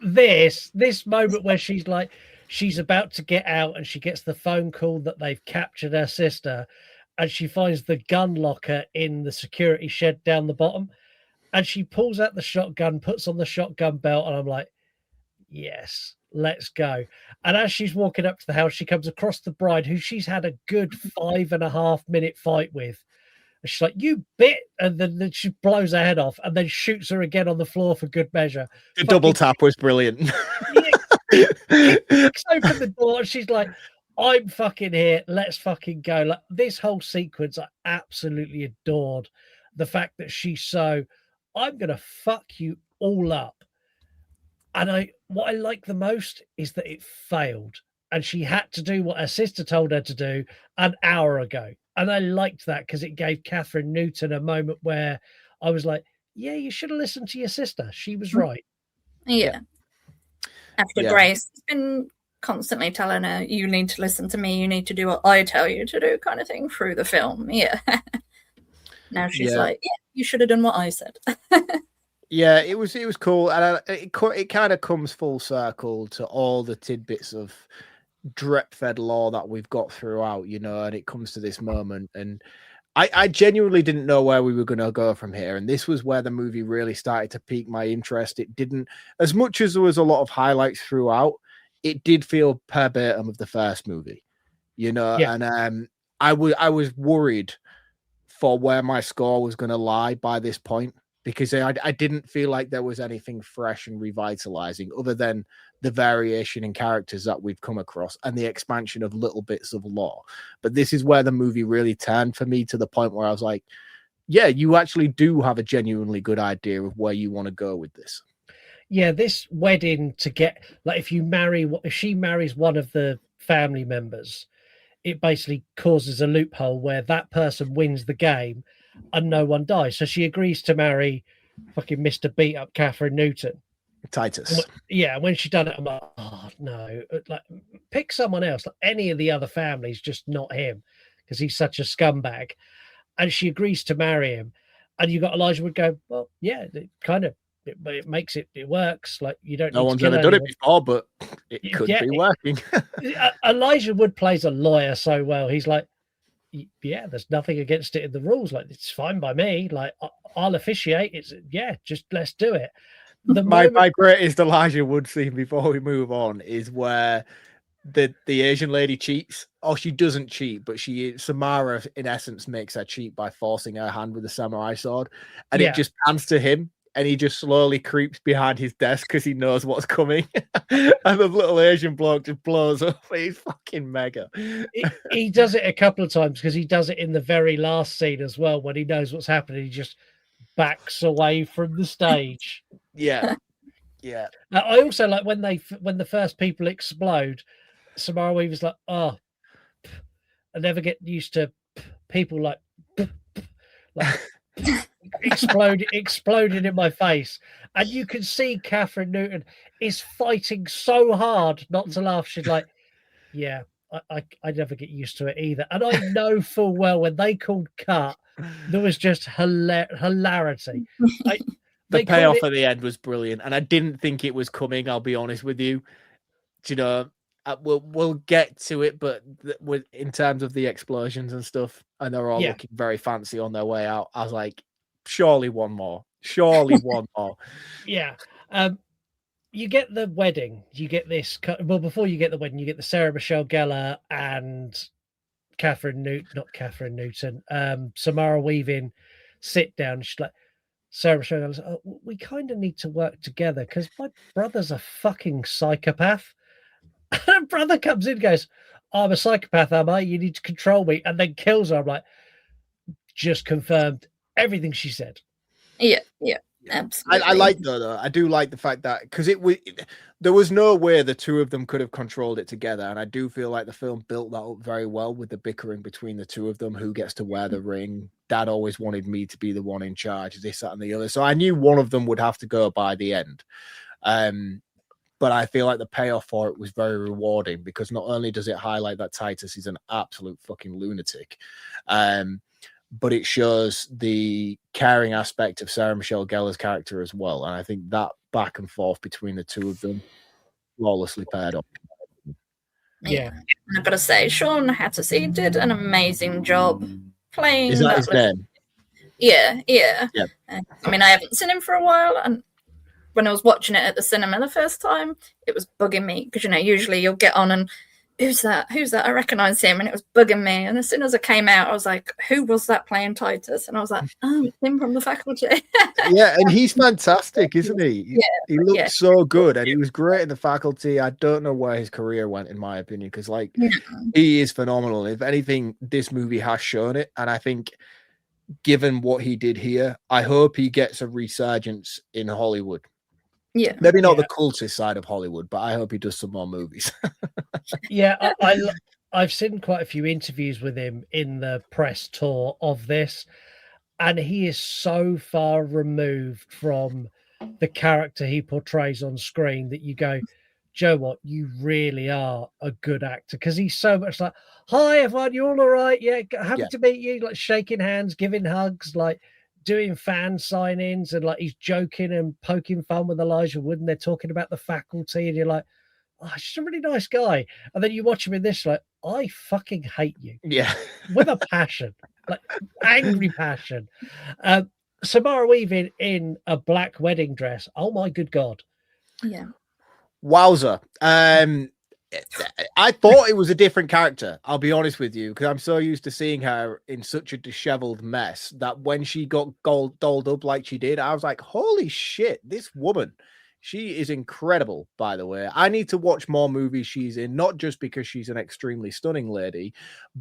This moment where she's like, she's about to get out and she gets the phone call that they've captured her sister, and she finds the gun locker in the security shed down the bottom, and she pulls out the shotgun, puts on the shotgun belt, and I'm like, yes, let's go. And as she's walking up to the house, she comes across the bride, who she's had a good 5.5 minute fight with. And she's like, you bit, and then she blows her head off and then shoots her again on the floor for good measure. The double tap was brilliant. Kicks open the door and she's like, I'm fucking here, let's fucking go. Like, this whole sequence, I absolutely adored the fact that she's so, I'm gonna fuck you all up. And what I like the most is that it failed, and she had to do what her sister told her to do an hour ago. And I liked that, because it gave Catherine Newton a moment where I was like, yeah, you should have listened to your sister. She was right. Yeah. After Grace has been constantly telling her, you need to listen to me, you need to do what I tell you to do, kind of thing, through the film. Yeah. Now she's like, yeah, you should have done what I said. Yeah, it was cool, and it kind of comes full circle to all the tidbits of drip-fed lore that we've got throughout, you know, and it comes to this moment, and I genuinely didn't know where we were going to go from here, and this was where the movie really started to pique my interest. It didn't, as much as there was a lot of highlights throughout, it did feel verbatim of the first movie, you know, and I was worried for where my score was going to lie by this point, because I didn't feel like there was anything fresh and revitalizing other than the variation in characters that we've come across and the expansion of little bits of lore. But this is where the movie really turned for me, to the point where I was like, yeah, you actually do have a genuinely good idea of where you want to go with this. Yeah, this wedding to get, like, if she marries one of the family members, it basically causes a loophole where that person wins the game and no one dies. So she agrees to marry fucking Mr. Beat Up Catherine Newton. Titus. Yeah, when she done it, I'm like, oh no, like, pick someone else. Like, any of the other families, just not him, because he's such a scumbag. And she agrees to marry him. And you got Elijah Wood go, well, yeah, it kind of it makes it works. Like you don't. No need one's to kill ever done it anyone. before, but it could be working. Elijah Wood plays a lawyer so well. He's like, yeah, there's nothing against it in the rules. Like it's fine by me. Like I'll officiate. It's just let's do it. My greatest Elijah Wood scene before we move on is where the Asian lady cheats. Oh, she doesn't cheat, but Samara in essence makes her cheat by forcing her hand with a samurai sword, and it just pans to him, and he just slowly creeps behind his desk because he knows what's coming, and the little Asian bloke just blows up. He's fucking mega. He does it a couple of times because he does it in the very last scene as well when he knows what's happening. He just backs away from the stage. Yeah. I also like when the first people explode. Samara Weaver's like, oh, I never get used to people like exploding in my face. And you can see Catherine Newton is fighting so hard not to laugh. She's like, yeah, I never get used to it either. And I know full well when they called cut, there was just hilarity. The payoff at the end was brilliant, and I didn't think it was coming. I'll be honest with you. Do you know, we'll get to it, but in terms of the explosions and stuff, and they're all looking very fancy on their way out. I was like, surely one more. Yeah. You get the wedding. You get this. Well, before you get the wedding, you get the Sarah Michelle Gellar and Samara Weaving sit down. She's like, Sarah Michelle Gellar, oh, we kind of need to work together because my brother's a fucking psychopath. And her brother comes in and goes, I'm a psychopath, am I? You need to control me. And then kills her. I'm like, just confirmed everything she said. Yeah. Absolutely. I like though. I do like the fact that because there was no way the two of them could have controlled it together, and I do feel like the film built that up very well with the bickering between the two of them. Who gets to wear the ring? Dad always wanted me to be the one in charge. This, that, and the other. So I knew one of them would have to go by the end. But I feel like the payoff for it was very rewarding because not only does it highlight that Titus is an absolute fucking lunatic, but it shows the caring aspect of Sarah Michelle Gellar's character as well. And I think that back and forth between the two of them flawlessly paired up. Yeah. And I've got to say, Sean Hattersley did an amazing job playing. Is that his name? Yeah. I mean, I haven't seen him for a while, and when I was watching it at the cinema the first time, it was bugging me because, usually you'll get on and who's that? I recognize him, and it was bugging me. And as soon as I came out, I was like, who was that playing Titus? And I was like, oh, it's him from The Faculty. Yeah, and he's fantastic, isn't he? Yeah, he looked so good, and he was great in The Faculty. I don't know where his career went, in my opinion, because he is phenomenal. If anything, this movie has shown it, and I think given what he did here, I hope he gets a resurgence in Hollywood. Yeah, maybe not the cultist side of Hollywood, but I hope he does some more movies. Yeah, I've seen quite a few interviews with him in the press tour of this, and he is so far removed from the character he portrays on screen that you go, Joe, what, you really are a good actor, because he's so much like, hi everyone, you all right? Yeah, happy to meet you, like shaking hands, giving hugs, like doing fan sign-ins, and like he's joking and poking fun with Elijah Wood, and they're talking about The Faculty, and you're like, oh, he's just a really nice guy. And then you watch him in this, like, I fucking hate you. Yeah. With a passion, like angry passion. Samara Weaving in a black wedding dress. Oh my good God. Yeah. Wowza. I thought it was a different character, I'll be honest with you, because I'm so used to seeing her in such a disheveled mess that when she got dolled up like she did, I was like, holy shit, this woman, she is incredible, by the way. I need to watch more movies she's in, not just because she's an extremely stunning lady,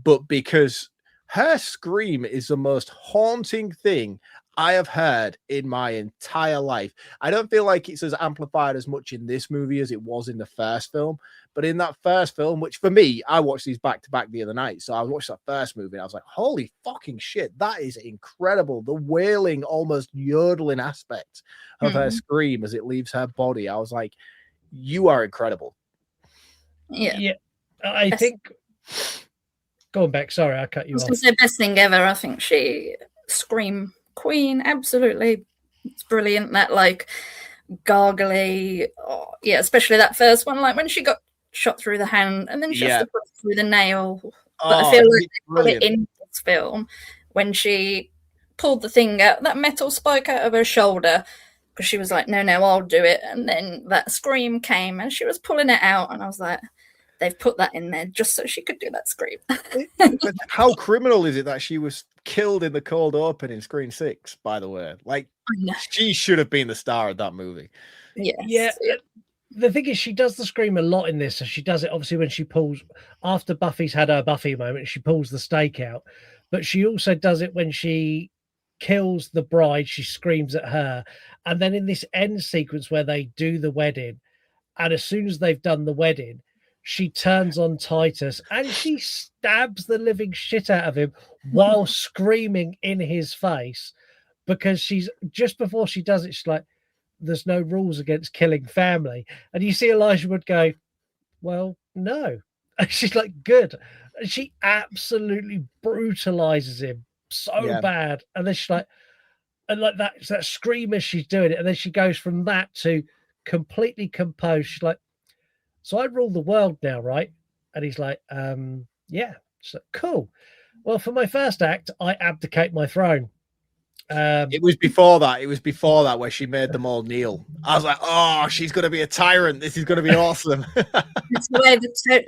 but because her scream is the most haunting thing I have heard in my entire life. I don't feel like it's as amplified as much in this movie as it was in the first film. But in that first film, which for me, I watched these back to back the other night. So I watched that first movie and I was like, holy fucking shit, that is incredible. The wailing, almost yodeling aspect of her scream as it leaves her body. I was like, you are incredible. Yeah. I think, go on, Beck. Sorry, I cut you off. It's the best thing ever. I think she scream queen, absolutely It's brilliant, that like gargly, yeah, especially that first one, like when she got shot through the hand and then she has to put it through the nail. But I feel like they put it in this film when she pulled the thing out, that metal spike out of her shoulder, because she was like, no, I'll do it. And then that scream came and she was pulling it out, and I was like, they've put that in there just so she could do that scream. But how criminal is it that she was killed in the cold open in Screen 6, by the way? Like, she should have been the star of that movie. Yes. Yeah. The thing is, she does the scream a lot in this. So she does it obviously when she pulls, after Buffy's had her Buffy moment, she pulls the stake out. But she also does it when she kills the bride, she screams at her. And then in this end sequence where they do the wedding, and as soon as they've done the wedding, she turns on Titus and she stabs the living shit out of him while screaming in his face, because she's just before she does it, she's like, there's no rules against killing family. And you see Elijah Wood go, well, no. And she's like, good. And she absolutely brutalizes him so bad. And then she's like, and like that scream as she's doing it. And then she goes from that to completely composed. She's like, so I rule the world now, right? And he's like, yeah. She's like, cool. Well, for my first act, I abdicate my throne. It was before that. It was before that where she made them all kneel. I was like, oh, she's going to be a tyrant. This is going to be awesome. It's the way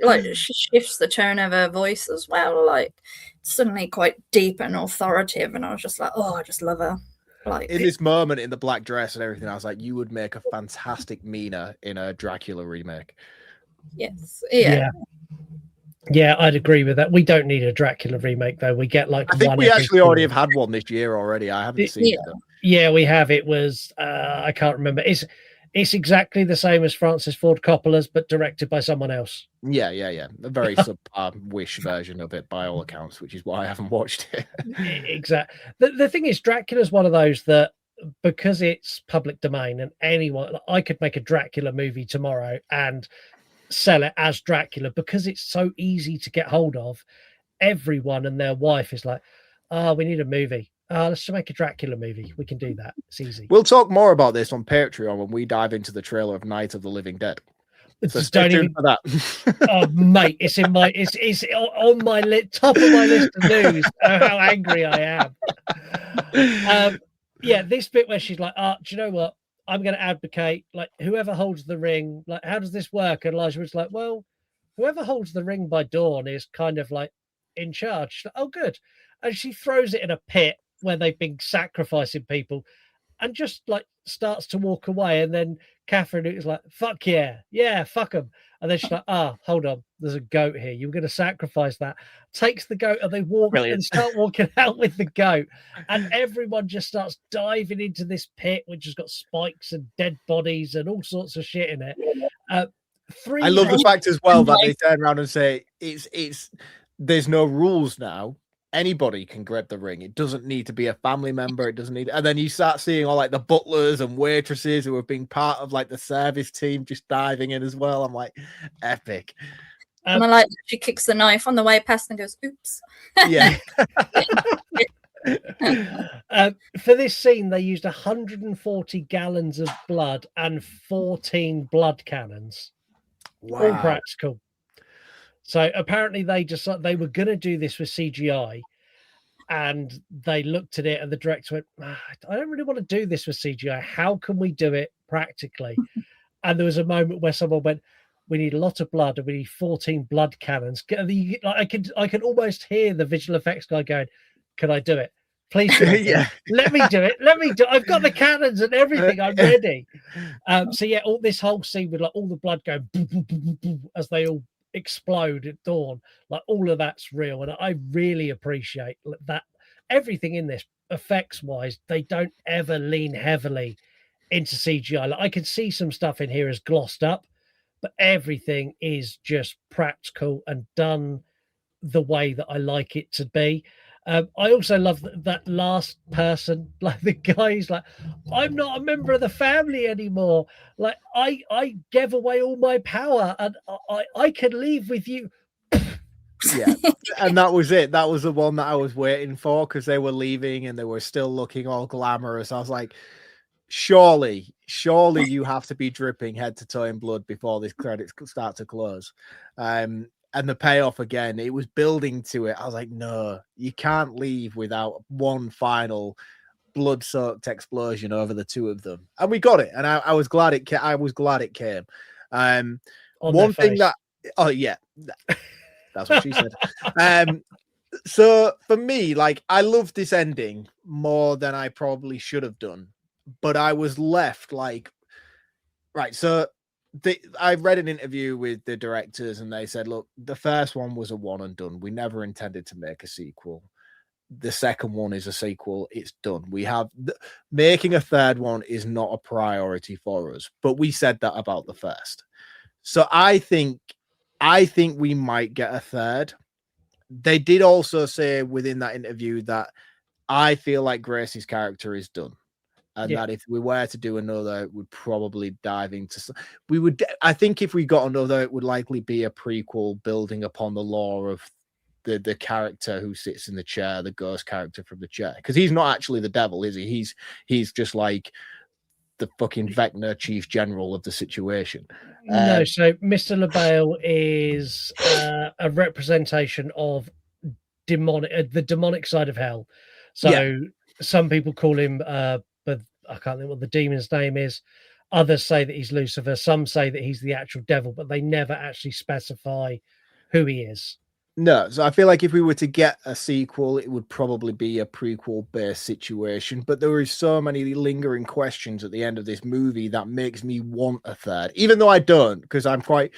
like she shifts the tone of her voice as well. Like, it's suddenly quite deep and authoritative. And I was just like, oh, I just love her. Like, in this moment, in the black dress and everything, I was like, you would make a fantastic Mina in a Dracula remake. Yes. Yeah. Yeah, I'd agree with that. We don't need a Dracula remake, though. We get like I think we actually already have had one this year already. I haven't seen it, though. Yeah, we have. It was I can't remember. It's exactly the same as Francis Ford Coppola's, but directed by someone else. Yeah. A very Wish version of it, by all accounts, which is why I haven't watched it. Exactly. The thing is, Dracula's one of those that, because it's public domain, and anyone, I could make a Dracula movie tomorrow and sell it as Dracula, because it's so easy to get hold of. Everyone and their wife is like, oh, we need a movie. Let's just make a Dracula movie. We can do that. It's easy. We'll talk more about this on Patreon when we dive into the trailer of Night of the Living Dead. So stay tuned for that. Oh, mate, it's in my it's on my top of my list of news. How angry I am. Yeah, this bit where she's like, do you know what? I'm going to advocate, like, whoever holds the ring, like, how does this work? And Elijah was like, well, whoever holds the ring by dawn is kind of like in charge. She's like, oh, good. And she throws it in a pit where they've been sacrificing people and just like starts to walk away. And then Catherine is like, fuck yeah, fuck them. And then she's like, hold on, there's a goat here. You were going to sacrifice that. Takes the goat and they walk and start walking out with the goat. And everyone just starts diving into this pit, which has got spikes and dead bodies and all sorts of shit in it. I love the fact as well that they turn around and say, there's no rules now. Anybody can grab the ring. It doesn't need to be a family member. It doesn't need. And then you start seeing all like the butlers and waitresses who have been part of like the service team just diving in as well. I'm like, epic. And I like she kicks the knife on the way past and goes, oops. Yeah. For this scene, they used 140 gallons of blood and 14 blood cannons. Wow. All practical. So apparently they were going to do this with CGI, and they looked at it and the director went, I don't really want to do this with CGI. How can we do it practically? And there was a moment where someone went, we need a lot of blood and we need 14 blood cannons. I can almost hear the visual effects guy going, can I do it? Please do it. Yeah. Let me do it. I've got the cannons and everything. I'm ready. So yeah, all this whole scene with like all the blood going boom, boom, boom, boom, boom, as they all explode at dawn, like all of that's real. And I really appreciate that everything in this effects wise, they don't ever lean heavily into CGI. Like, I can see some stuff in here is glossed up, but everything is just practical and done the way that I like it to be. I also love that last person, like the guy's like, I'm not a member of the family anymore. Like I gave away all my power and I can leave with you. Yeah. And that was it. That was the one that I was waiting for, because they were leaving and they were still looking all glamorous. I was like, surely you have to be dripping head to toe in blood before this credits start to close. And the payoff again, it was building to it. I was like, no, you can't leave without one final blood-soaked explosion over the two of them, and we got it. And I was glad it. I was glad it came. One thing that, oh yeah, that's what she said. So for me, like, I loved this ending more than I probably should have done, but I was left like, right. So I read an interview with the directors, and they said, look, the first one was a one and done. We never intended to make a sequel. The second one is a sequel. It's done. We have making a third one is not a priority for us, but we said that about the first. So I think we might get a third. They did also say within that interview that I feel like Gracie's character is done, and that if we were to do another, it would probably dive into. I think if we got another, it would likely be a prequel building upon the lore of the character who sits in the chair, the ghost character from the chair, because he's not actually the devil, is he? He's just like the fucking Vecna chief general of the situation. No, so Mr. LaBelle is a representation of the demonic side of hell. So some people call him, but I can't think what the demon's name is. Others say that he's Lucifer. Some say that he's the actual devil, but they never actually specify who he is. No, so I feel like if we were to get a sequel, it would probably be a prequel-based situation. But there is so many lingering questions at the end of this movie that makes me want a third, even though I don't, because I'm quite.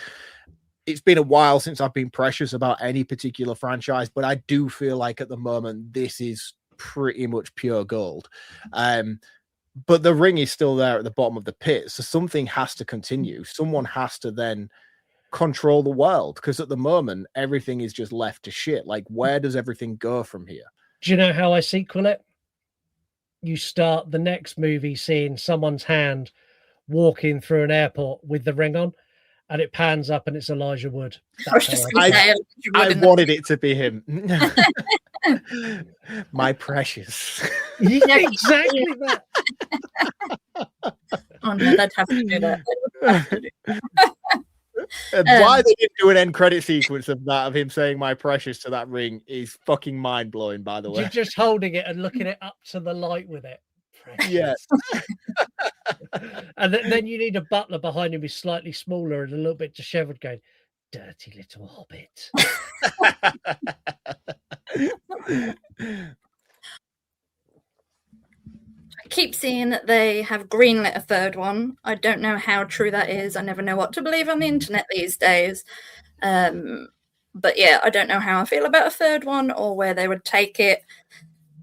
It's been a while since I've been precious about any particular franchise, but I do feel like at the moment this is pretty much pure gold. But the ring is still there at the bottom of the pit, so something has to continue. Someone has to then control the world, because at the moment everything is just left to shit. Like, where does everything go from here? Do you know how I sequel it? You start the next movie seeing someone's hand walking through an airport with the ring on, and it pans up and it's Elijah Wood. I wanted it to be him. My precious. Yeah, exactly that. Oh no, they'd have to do that. And why they didn't do an end credit sequence of that, of him saying "my precious" to that ring, is fucking mind blowing. By the way, you're just holding it and looking it up to the light with it. Precious. Yes. And then you need a butler behind him who's slightly smaller and a little bit disheveled, going, "Dirty little hobbit." I keep seeing that they have greenlit a third one. I don't know how true that is. I never know what to believe on the internet these days. But yeah, I don't know how I feel about a third one or where they would take it.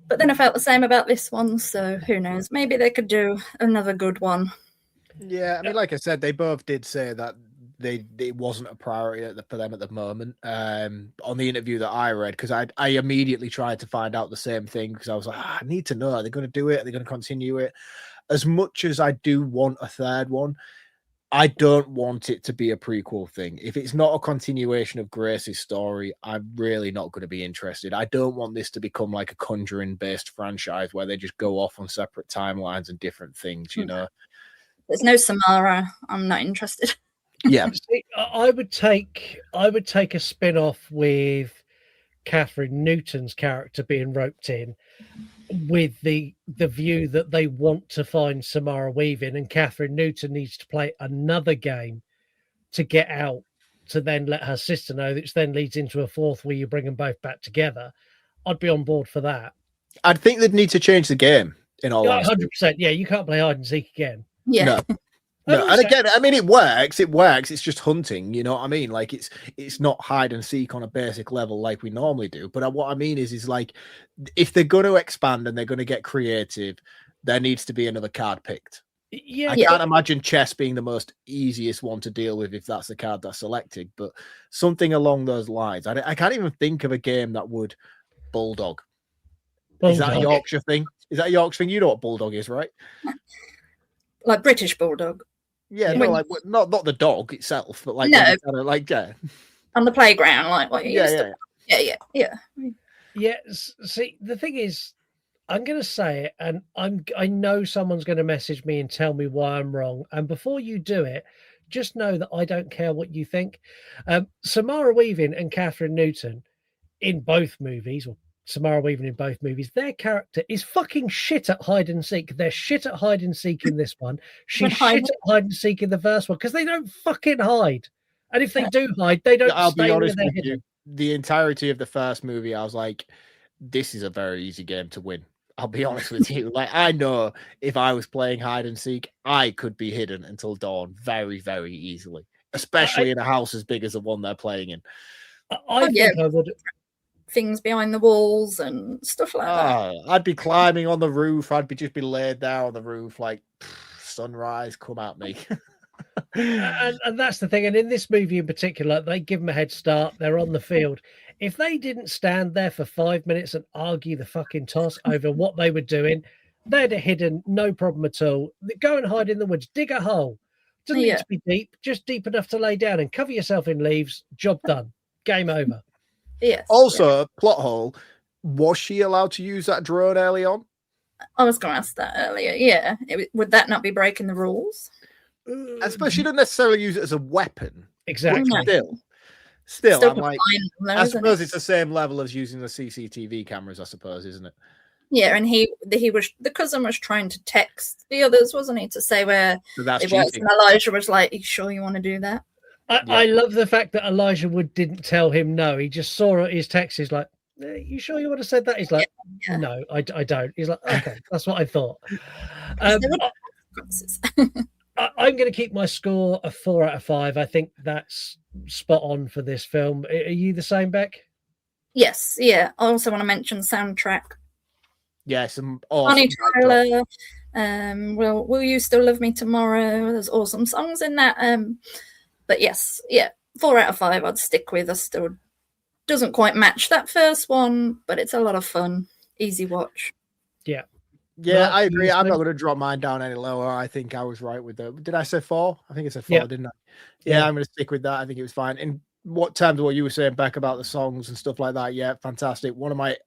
But then I felt the same about this one, so who knows? Maybe they could do another good one. Yeah, I mean, like I said, they both did say that it wasn't a priority for them at the moment. On the interview that I read, because I immediately tried to find out the same thing, because I was like, I need to know, are they going to do it? Are they going to continue it? As much as I do want a third one, I don't want it to be a prequel thing. If it's not a continuation of Grace's story, I'm really not going to be interested. I don't want this to become like a Conjuring-based franchise where they just go off on separate timelines and different things, you know? There's no Samara. I'm not interested. Yeah. I would take a spin-off with Catherine Newton's character being roped in, with the view that they want to find Samara Weaving, and Catherine Newton needs to play another game to get out, to then let her sister know, which then leads into a fourth where you bring them both back together. I'd be on board for that. I'd think they'd need to change the game, in all honesty. 100%. Yeah, you can't play hide and seek again. Yeah. No, and again, I mean, it works. It's just hunting, you know what I mean? Like, it's not hide and seek on a basic level like we normally do. But what I mean is like, if they're going to expand and they're going to get creative, there needs to be another card picked. Yeah, I can't imagine chess being the most easiest one to deal with if that's the card that's selected, but something along those lines. I can't even think of a game that would Bulldog. Is that a Yorkshire thing? You know what Bulldog is, right? Like British Bulldog. Yeah, no, like not the dog itself, but like on the playground, like what you used to. Yeah. Yeah. See, the thing is, I'm going to say it, and I know someone's going to message me and tell me why I'm wrong. And before you do it, just know that I don't care what you think. Samara Weaving and Catherine Newton in both movies, or Samara Weaving in both movies, their character is fucking shit at hide and seek. They're shit at hide and seek in this one. She's shit at hide and seek in the first one because they don't fucking hide. And if they do hide, they don't I'll stay be honest where they're with you. hidden. The entirety of the first movie, I was like, this is a very easy game to win. I'll be honest with you. Like, I know if I was playing hide and seek, I could be hidden until dawn very, very easily, especially in a house as big as the one they're playing in. I think I would. Things behind the walls and stuff like that. I'd be climbing on the roof. I'd be just be laid there on the roof, like sunrise, come at me. and that's the thing. And in this movie in particular, they give them a head start. They're on the field. If they didn't stand there for 5 minutes and argue the fucking toss over what they were doing, they'd have hidden, no problem at all. Go and hide in the woods, dig a hole. Doesn't need to be deep, just deep enough to lay down and cover yourself in leaves. Job done. Game over. Yes. Also, plot hole, was she allowed to use that drone early on? I was going to ask that earlier. Yeah. Would that not be breaking the rules? I suppose she didn't necessarily use it as a weapon. Exactly. Still, I'm like, I suppose it's the same level as using the CCTV cameras, I suppose, isn't it? Yeah, and he was, the cousin was trying to text the others, wasn't he, to say where it was, and Elijah was like, "Are you sure you want to do that?" I love the fact that Elijah Wood didn't tell him no. He just saw his text. He's like, "You sure you want to say that?" He's like, "No, I don't." He's like, "Okay, that's what I thought." I'm going to keep my score a 4 out of 5. I think that's spot on for this film. Are you the same, Beck? Yes, yeah. I also want to mention soundtrack. Yes, awesome. Tyler, Will You Still Love Me Tomorrow? There's awesome songs in that. But yes, yeah, 4 out of 5 I'd stick with. I still doesn't quite match that first one, but it's a lot of fun. Easy watch. Yeah. Yeah, I agree. I'm not going to drop mine down any lower. I think I was right with the. Did I say 4? I think I said 4, didn't I? Yeah, I'm going to stick with that. I think it was fine. In terms of what you were saying back about the songs and stuff like that, yeah, fantastic. One of my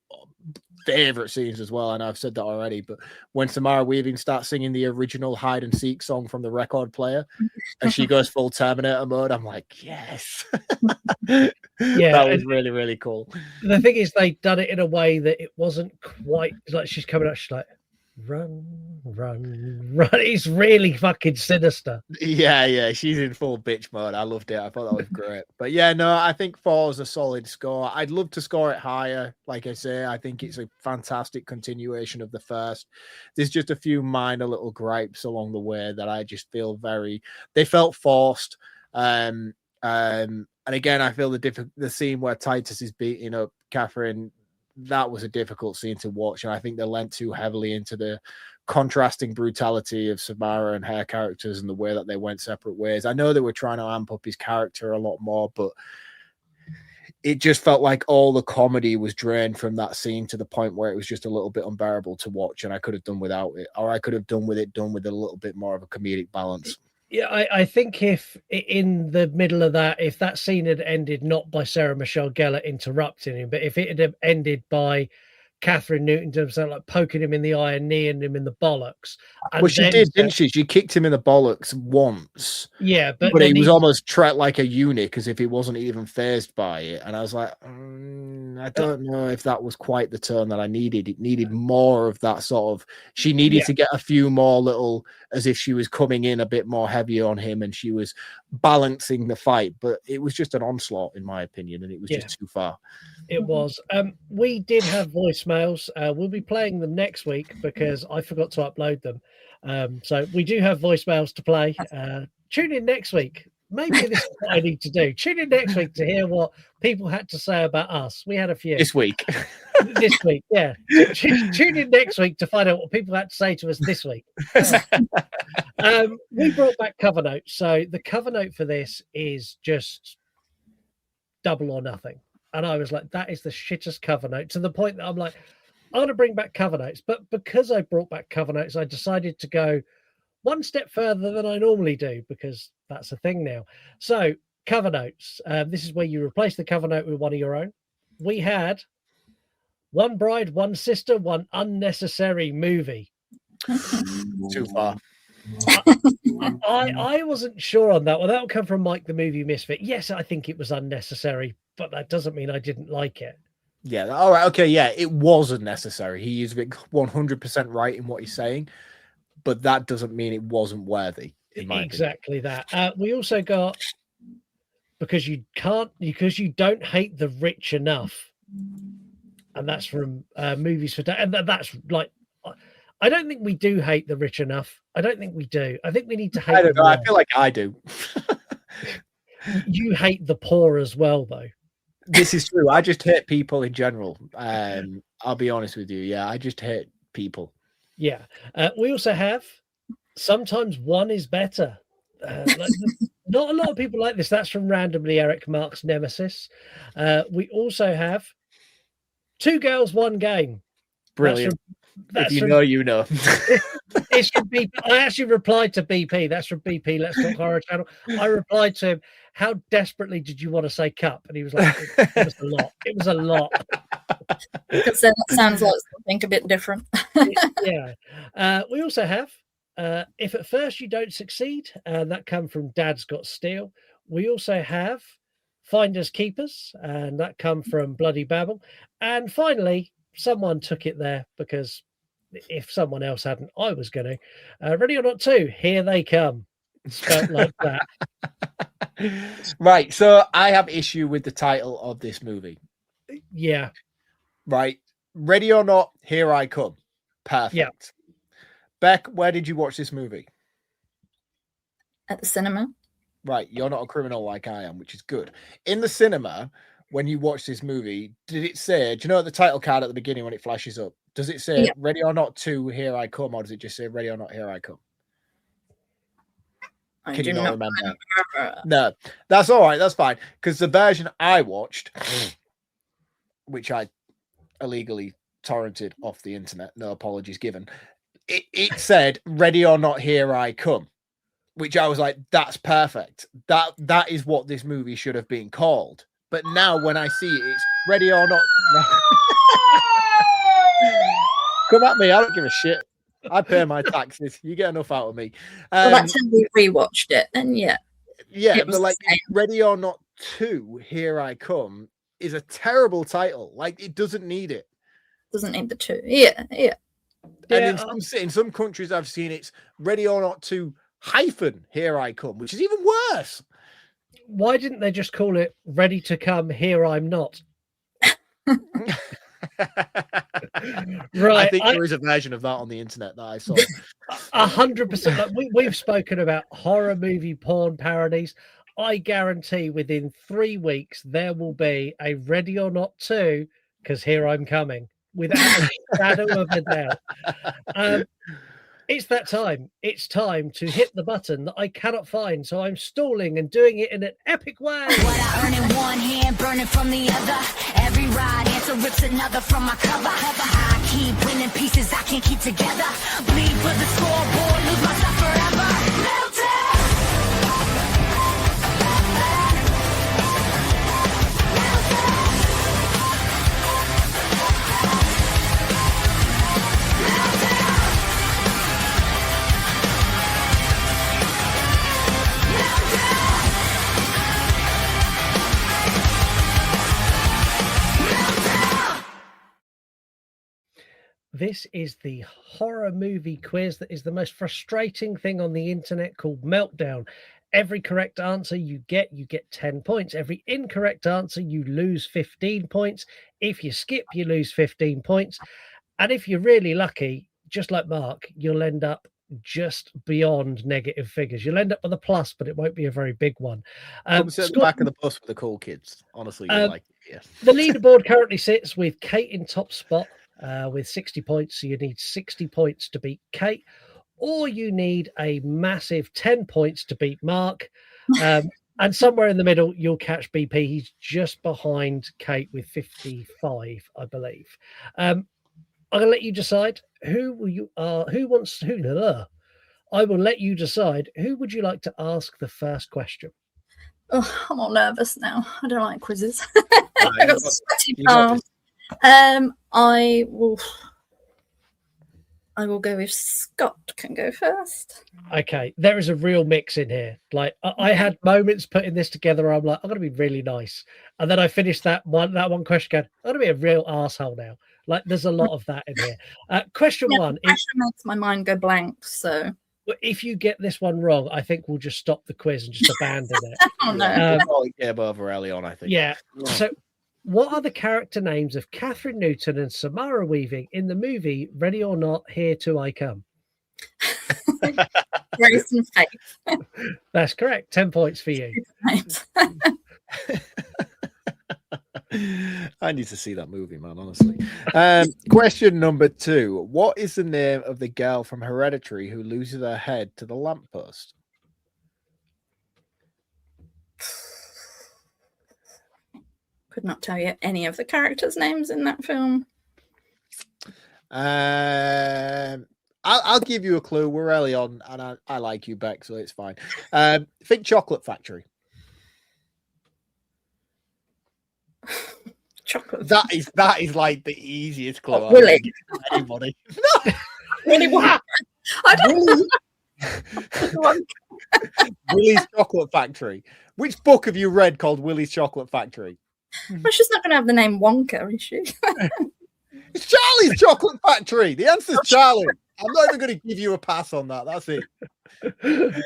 favorite scenes as well, and I've said that already, but when Samara Weaving starts singing the original hide and seek song from the record player and she goes full Terminator mode, I'm like, yes. That was really, really cool. The thing is, they'd done it in a way that it wasn't quite like she's coming up, she's like, run. It's really fucking sinister. Yeah, she's in full bitch mode. I loved it. I thought that was great. But yeah, no, I think 4 is a solid score. I'd love to score it higher. Like I say, I think it's a fantastic continuation of the first. There's just a few minor little gripes along the way that I just feel they felt forced. And again, I feel the scene where Titus is beating up Catherine, that was a difficult scene to watch, and I think they lent too heavily into the contrasting brutality of Samara and her characters and the way that they went separate ways. I know they were trying to amp up his character a lot more, but it just felt like all the comedy was drained from that scene to the point where it was just a little bit unbearable to watch, and I could have done without it, or I could have done with a little bit more of a comedic balance. Yeah, I think if in the middle of that, if that scene had ended not by Sarah Michelle Gellar interrupting him, but if it had ended by Catherine Newton like poking him in the eye and kneeing him in the bollocks. Well, she did, didn't she? She kicked him in the bollocks once. Yeah, but he was almost treated like a eunuch, as if he wasn't even fazed by it. And I was like, I don't know if that was quite the turn that I needed. It needed more of that sort of. She needed to get a few more little, as if she was coming in a bit more heavy on him, and she was balancing the fight. But it was just an onslaught, in my opinion, and it was just too far. It was. We did have voicemails. We'll be playing them next week because I forgot to upload them. So we do have voicemails to play. Tune in next week. Maybe this is what I need to do. Tune in next week to hear what people had to say about us. We had a few. This week. This week, yeah. Tune in next week to find out what people had to say to us this week. We brought back cover notes. So the cover note for this is just double or nothing. And I was like, that is the shittest cover note, to the point that I'm like, I'm going to bring back cover notes. But because I brought back cover notes, I decided to go one step further than I normally do, because that's a thing now. So cover notes. This is where you replace the cover note with one of your own. We had One Bride, One Sister, One Unnecessary Movie. Too far. I wasn't sure on that one. That would come from Mike the Movie Misfit. Yes, I think it was unnecessary, but that doesn't mean I didn't like it. Yeah. All right. Okay. Yeah, it was unnecessary. He is 100% right in what he's saying, but that doesn't mean it wasn't worthy. In my Exactly that. We also got because you don't hate the rich enough, and that's from Movies for Dad. And that's like, I don't think we do hate the rich enough. I don't think we do. I think we need to hate. I don't know. I feel like I do. You hate the poor as well, though. This is true. I just hate people in general. I'll be honest with you. Yeah, I just hate people. Yeah. We also have Sometimes One is Better. Not a lot of people like this. That's from randomly Eric Mark's Nemesis. We also have Two Girls, One Game. Brilliant. If you know, you know. It's from BP. I actually replied to BP. That's from BP. Let's Talk Horror Channel. I replied to him, how desperately did you want to say cup? And he was like, it was a lot. It was a lot. Because then it sounds like something a bit different. Yeah. We also have If at First You Don't Succeed, and that come from Dad's Got Steel. We also have Finders Keepers, and that come from Bloody Babble. And finally, someone took it there because if someone else hadn't, I was going to. Ready or Not 2, Here They Come. Spelt like that. Right. So I have issue with the title of this movie. Yeah. Right. Ready or Not, Here I Come. Perfect. Yeah. Beck, where did you watch this movie? At the cinema. Right. You're not a criminal like I am, which is good. In the cinema, when you watch this movie, did it say, do you know the title card at the beginning when it flashes up? Does it say Ready or Not 2, Here I Come? Or does it just say Ready or Not, Here I Come? Can you not remember? No, that's all right. That's fine. Because the version I watched, which I illegally torrented off the internet, no apologies given, it said Ready or Not, Here I Come, which I was like, that's perfect. That is what this movie should have been called. But now when I see it, it's Ready or Not. Come at me. I don't give a shit. I pay my taxes. You get enough out of me. Well, that's how we rewatched it. And yeah, but like Ready or Not 2, Here I Come is a terrible title. Like, it doesn't need it. Doesn't need the 2. Yeah. And in some countries I've seen it's Ready or Not 2 hyphen Here I Come, which is even worse. Why didn't they just call it Ready to Come, Here I'm Not? Right. I think there is a version of that on the internet that I saw. 100%. Like we've spoken about horror movie porn parodies. I guarantee within 3 weeks there will be a Ready or Not 2, because Here I'm Coming, without a shadow of a doubt. It's that time. It's time to hit the button that I cannot find, so I'm stalling and doing it in an epic way. What I earn in one hand, burning from the other. Every ride answer rips another from my cover. I keep winning pieces I can't keep together. Bleed for the scoreboard, lose myself forever. Meltdown! This is the horror movie quiz that is the most frustrating thing on the internet, called Meltdown. Every correct answer you get 10 points. Every incorrect answer, you lose 15 points. If you skip, you lose 15 points. And if you're really lucky, just like Mark, you'll end up just beyond negative figures. You'll end up with a plus, but it won't be a very big one. Sit at the back of the bus with the cool kids. Honestly, you like it. Yeah. The leaderboard currently sits with Kate in top spot, with 60 points. So you need 60 points to beat Kate, or you need a massive 10 points to beat Mark. And somewhere in the middle, you'll catch BP. He's just behind Kate with 55, I believe. I'm going to let you decide I will let you decide who would you like to ask the first question. Oh, I'm all nervous now. I don't like quizzes. I got sweaty palms. I will go with Scott can go first. Okay, there is a real mix in here. Like I had moments putting this together. I'm like, I'm gonna be really nice, and then I finished that one question. Going, I'm gonna be a real asshole now. Like, there's a lot of that in here. Question Yeah, one: pressure makes my mind go blank. So if you get this one wrong, I think we'll just stop the quiz and just abandon it. oh no. We'll probably get over early on, I think. Yeah. So, what are the character names of Catherine Newton and Samara Weaving in the movie Ready or Not, Here to I Come? Grace and Faith. That's correct. 10 points for you. I need to see that movie, man, honestly. Question number 2. What is the name of the girl from Hereditary who loses her head to the lamppost? Could not tell you any of the characters' names in that film. I'll give you a clue. We're early on, and I like you, Beck, so it's fine. Think Chocolate Factory. Chocolate. That is like the easiest clue. Oh, Willy. Anybody? Willy Wonka. I don't know. Willy's Chocolate Factory. Which book have you read called Willy's Chocolate Factory? Well, she's not going to have the name Wonka, is she? It's Charlie's Chocolate Factory. The answer's Charlie. I'm not even going to give you a pass on that. That's it.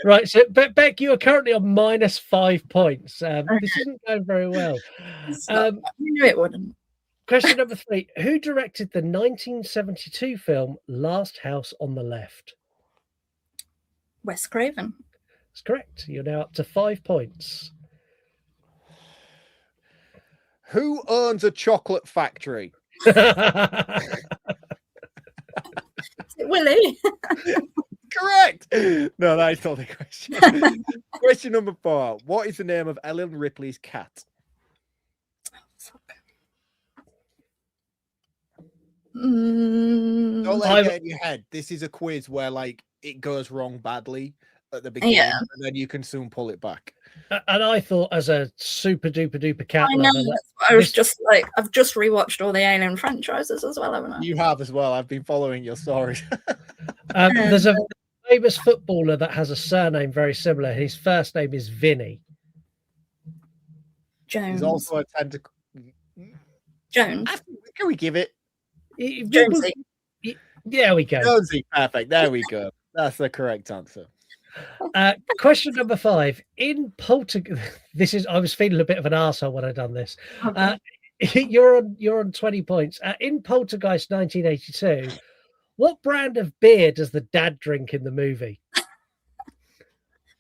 Right. So, Beck, you are currently on -5 points. This isn't going very well. I knew it wouldn't. Question number 3. Who directed the 1972 film Last House on the Left? Wes Craven. That's correct. You're now up to 5 points. Who owns a chocolate factory? Is it Willy? Correct. No, that is not the question. Question number 4. What is the name of Ellen Ripley's cat? Don't let it get in your head. This is a quiz where like it goes wrong badly at the beginning, and then you can soon pull it back. And I thought, as a super duper cat I know. lover, I was just like, I've just rewatched all the Alien franchises as well, haven't I? You have as well. I've been following your stories. there's a famous footballer that has a surname very similar. His first name is Vinny. Jones. He's also a tentacle. Jones. Can we give it? Jonesy. There we go. Jonesy, perfect. There we go. That's the correct answer. Question number 5. In Poltergeist, I was feeling a bit of an arsehole when I done this. Okay. You're on 20 points. In Poltergeist 1982, what brand of beer does the dad drink in the movie?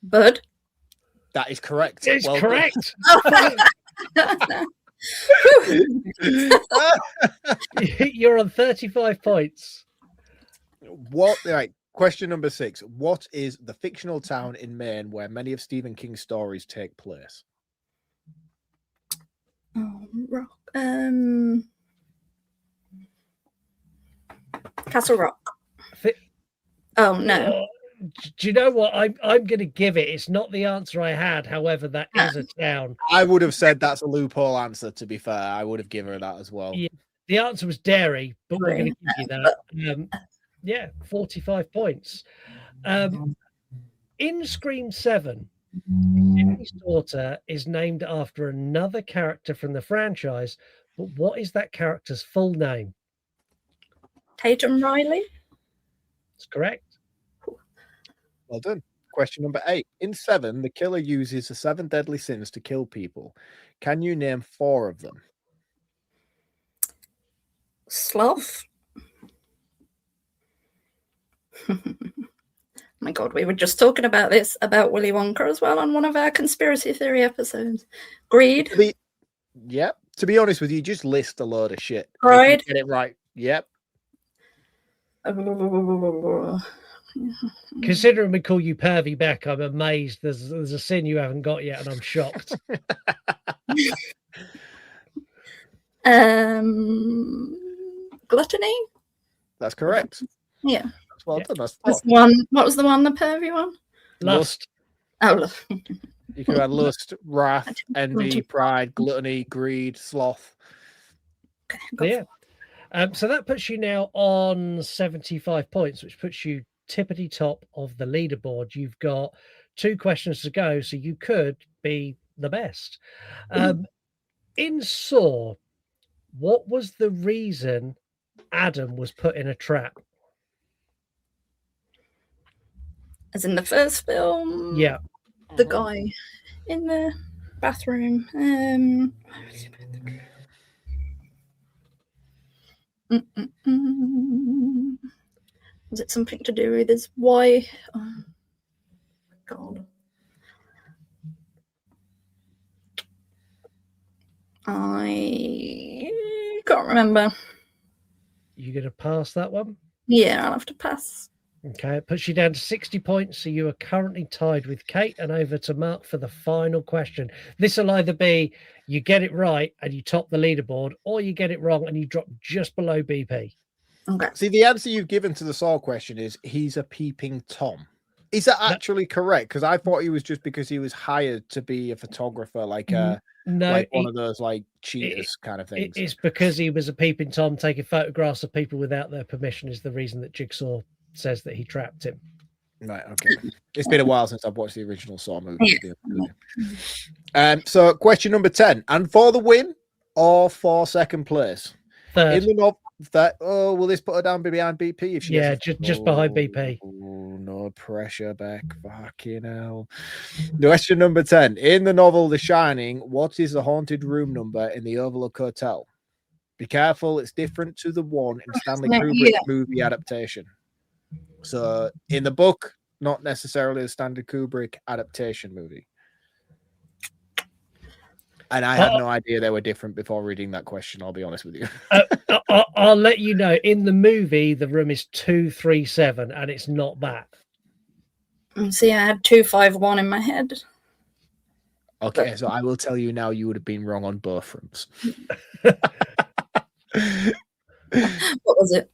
Bud. That is correct. It's Well correct. You're on 35 points. What? Right. Question number 6. What is the fictional town in Maine where many of Stephen King's stories take place? Oh, Rock. Castle Rock. Oh no. Do you know what? I'm going to give it. It's not the answer I had. However, that is a town. I would have said that's a loophole answer, to be fair. I would have given her that as well. Yeah, the answer was Derry, but we're going to give you that. Yeah, 45 points. In Scream 7, Jenny's daughter is named after another character from the franchise, but what is that character's full name? Tatum Riley. That's correct. Well done. Question number 8. In 7, the killer uses the 7 deadly sins to kill people. Can you name 4 of them? Sloth. My God, we were just talking about this about Willy Wonka as well on one of our conspiracy theory episodes. Greed. Yep. To be honest with you, just list a load of shit. Pride. Get it right. Yep. Considering we call you Pervy Beck, I'm amazed there's a sin you haven't got yet, and I'm shocked. Gluttony. That's correct. Yeah. That's well done. That's That's one. What was the one? The pervy one? Lust. Oh, look. You could have lust, wrath, envy, pride, gluttony, greed, sloth. Yeah. So that puts you now on 75 points, which puts you tippity top of the leaderboard. You've got 2 questions to go, so you could be the best. In Saw, what was the reason Adam was put in a trap? As in the first film? Yeah. The guy in the bathroom. Was it something to do with his why? Oh, God. I can't remember. You going to pass that one? Yeah, I'll have to pass. Okay, it puts you down to 60 points. So you are currently tied with Kate, and over to Mark for the final question. This will either be you get it right and you top the leaderboard, or you get it wrong and you drop just below BP. Okay. See, the answer you've given to the Saw question is he's a peeping Tom. Is that actually correct? Because I thought he was just because he was hired to be a photographer, like one of those like cheaters kind of things. It's because he was a peeping Tom taking photographs of people without their permission is the reason that Jigsaw says that he trapped him. Right, okay. It's been a while since I've watched the original Saw movie. So question number 10. And for the win or for second place? Third. In the novel that will this put her down behind BP if she just behind BP. Oh, no pressure, Beck. Fucking hell. Question number 10. In the novel The Shining, what is the haunted room number in the Overlook Hotel? Be careful, it's different to the one in Stanley Kubrick's movie adaptation. So in the book, not necessarily a Stanley Kubrick adaptation movie. And I had no idea they were different before reading that question, I'll be honest with you. I'll let you know. In the movie, the room is 237, and it's not that. See, I had 251 in my head. Okay, so I will tell you now, you would have been wrong on both rooms. What was it?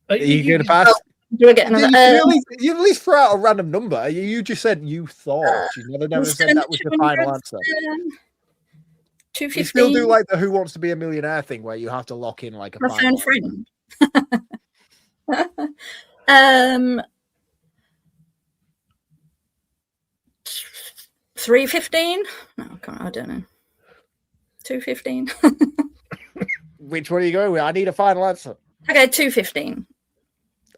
Are you going to pass? Do I get another? You at least throw out a random number. You just said you thought. You never said that was the final answer. 250. You still do like the Who Wants to Be a Millionaire thing where you have to lock in like a my final friend. 315? No, I don't know. 215. Which one are you going with? I need a final answer. Okay, 215.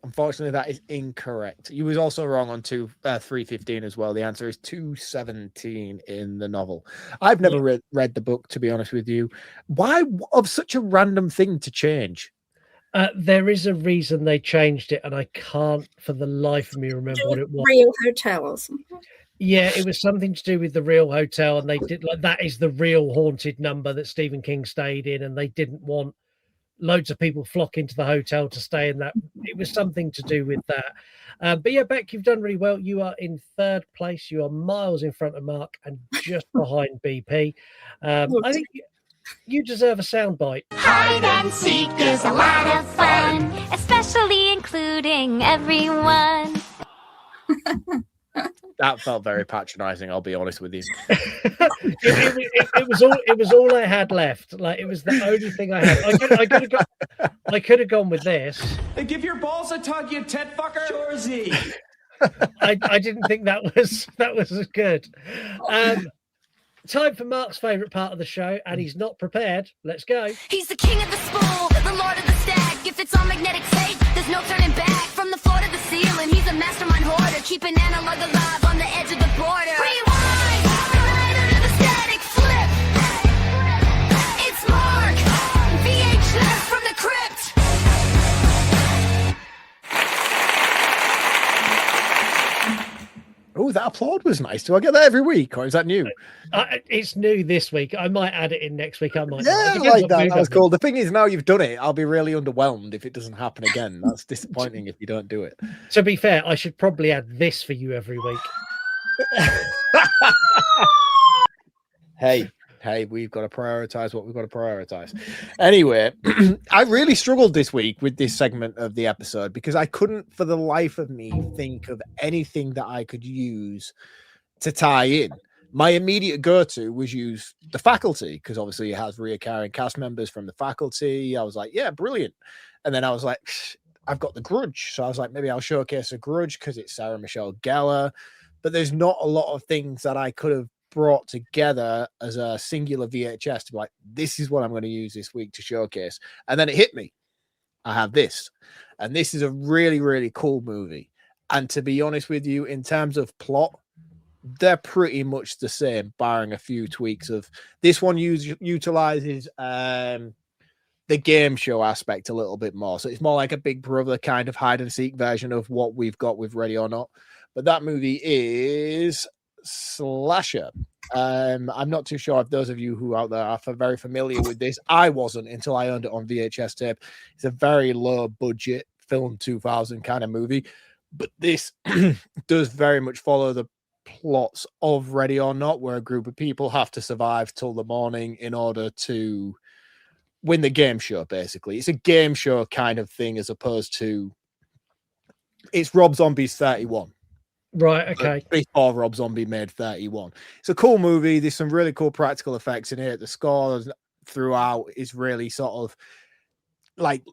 Unfortunately, that is incorrect. You was also wrong on 315 as well. The answer is 217 in the novel. I've never read the book, to be honest with you. Why of such a random thing to change? There is a reason they changed it, and I can't for the life of me remember what it was. Real hotel or something. Yeah, it was something to do with the real hotel, and they did like that is the real haunted number that Stephen King stayed in, and they didn't want loads of people flock into the hotel to stay in that. It was something to do with that. But yeah, Beck, you've done really well. You are in third place. You are miles in front of Mark and just behind BP. I think you deserve a soundbite. Hide and seek is a lot of fun, especially including everyone. That felt very patronizing, I'll be honest with you. It was all I had left. Like it was the only thing I had. I could have gone with this. Hey, give your balls a tug, you tit fucker. Shorzy. I didn't think that was as good. Time for Mark's favorite part of the show, and he's not prepared. Let's go. He's the king of the spool, the lord of the stack. If it's on magnetic tape, there's no turning back. From the floor to the ceiling, he's a mastermind hoarder, keeping analog alive on the edge of the border. Rewind, right under the static flip. It's Mark, VHS from the crypt. Oh, that applaud was nice. Do I get that every week, or is that new? It's new this week. I might add it in next week. I might. Yeah, I like that. That was cool. The thing is, now you've done it, I'll be really underwhelmed if it doesn't happen again. That's disappointing if you don't do it. To be fair, I should probably add this for you every week. Hey, we've got to prioritize what we've got to prioritize. Anyway, I really struggled this week with this segment of the episode because I couldn't for the life of me think of anything that I could use to tie in. My immediate go-to was use The Faculty, because obviously it has recurring cast members from The Faculty. I was like, yeah, brilliant. And then I was like, I've got The Grudge. So I was like, maybe I'll showcase The Grudge because it's Sarah Michelle Gellar. But there's not a lot of things that I could have brought together as a singular VHS to be like, this is what I'm going to use this week to showcase. And then it hit me. I have this. And this is a really, really cool movie. And to be honest with you, in terms of plot, they're pretty much the same, barring a few tweaks. Of this one utilizes the game show aspect a little bit more. So it's more like a Big Brother kind of hide and seek version of what we've got with Ready or Not. But that movie is Slasher. I'm not too sure if those of you who out there are very familiar with this. I wasn't until I owned it on VHS tape. It's a very low budget film 2000 kind of movie, but this does very much follow the plots of Ready or Not, where a group of people have to survive till the morning in order to win the game show. Basically, it's a game show kind of thing, as opposed to it's Rob Zombie's 31. Right, okay. Before Rob Zombie made 31. It's a cool movie. There's some really cool practical effects in it. The score throughout is really sort of like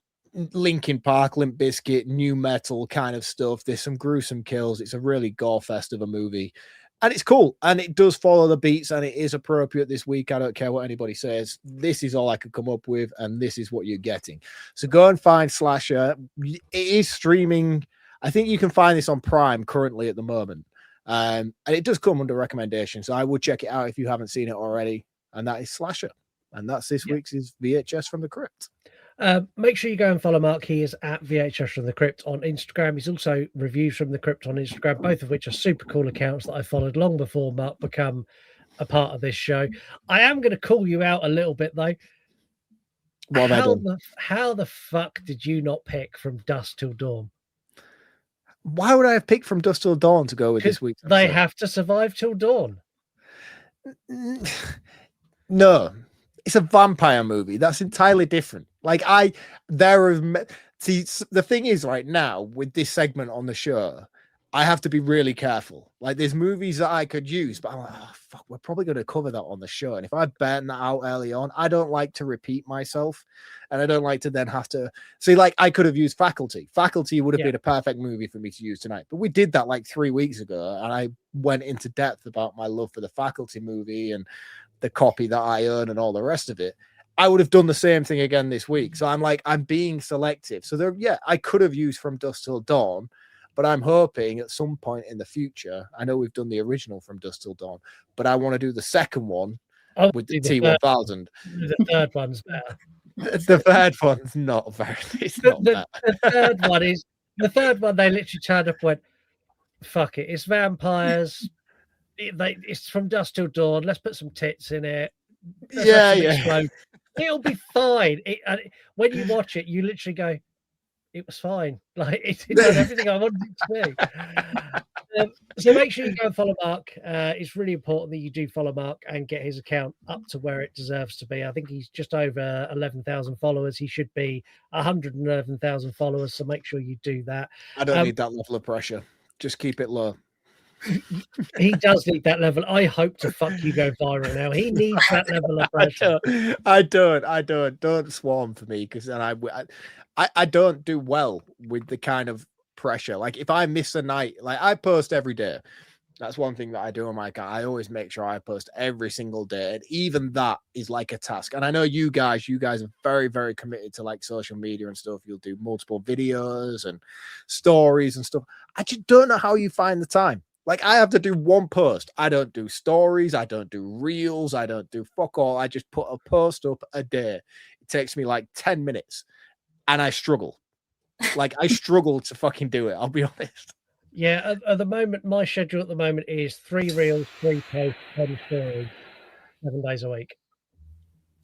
Linkin Park, Limp Bizkit, new metal kind of stuff. There's some gruesome kills. It's a really gore fest of a movie. And it's cool. And it does follow the beats, and it is appropriate this week. I don't care what anybody says. This is all I could come up with, and this is what you're getting. So go and find Slasher. It is streaming. I think you can find this on Prime currently at the moment. And it does come under recommendation. So I would check it out if you haven't seen it already. And that is Slasher. And that's this week's VHS from the Crypt. Make sure you go and follow Mark. He is at VHS from the Crypt on Instagram. He's also Reviews from the Crypt on Instagram, both of which are super cool accounts that I followed long before Mark become a part of this show. I am going to call you out a little bit, though. How the fuck did you not pick From Dusk Till Dawn? Why would I have picked From Dusk Till Dawn to go with this week? They have to survive till dawn. No, it's a vampire movie. That's entirely different. The thing is right now with this segment on the show, I have to be really careful. Like, there's movies that I could use, but I'm like, oh, fuck, we're probably going to cover that on the show. And if I burn that out early on, I don't like to repeat myself. And I don't like to then have to see, like, I could have used Faculty. Faculty would have been a perfect movie for me to use tonight. But we did that like 3 weeks ago. And I went into depth about my love for the Faculty movie and the copy that I own and all the rest of it. I would have done the same thing again this week. So I'm being selective. So I could have used From Dusk Till Dawn. But I'm hoping at some point in the future, I know we've done the original From Dusk Till Dawn, but I want to do the second one with the T1000. The third one's better. The third one's not very. It's not the third one. They literally turned up and went, "Fuck it, it's vampires. It's From Dusk Till Dawn. Let's put some tits in it. Explode. It'll be fine." When you watch it, you literally go, it was fine. Like, it did everything I wanted it to do. So make sure you go and follow Mark. It's really important that you do follow Mark and get his account up to where it deserves to be. I think he's just over 11,000 followers. He should be 111,000 followers. So make sure you do that. I don't need that level of pressure. Just keep it low. He does need that level. I hope to fuck you go viral now. He needs that level of pressure. I don't swarm for me, because then I don't do well with the kind of pressure. Like, if I miss a night, like, I post every day. That's one thing that I do on my account. I always make sure I post every single day, and even that is like a task. And I know you guys are very, very committed to like social media and stuff. You'll do multiple videos and stories and stuff. I just don't know how you find the time. Like, I have to do one post. I don't do stories. I don't do reels. I don't do fuck all. I just put a post up a day. It takes me like 10 minutes. And I struggle. Like, I struggle to fucking do it. I'll be honest. Yeah, at the moment, my schedule at the moment is 3 reels, 3 posts, 10 stories, 7 days a week.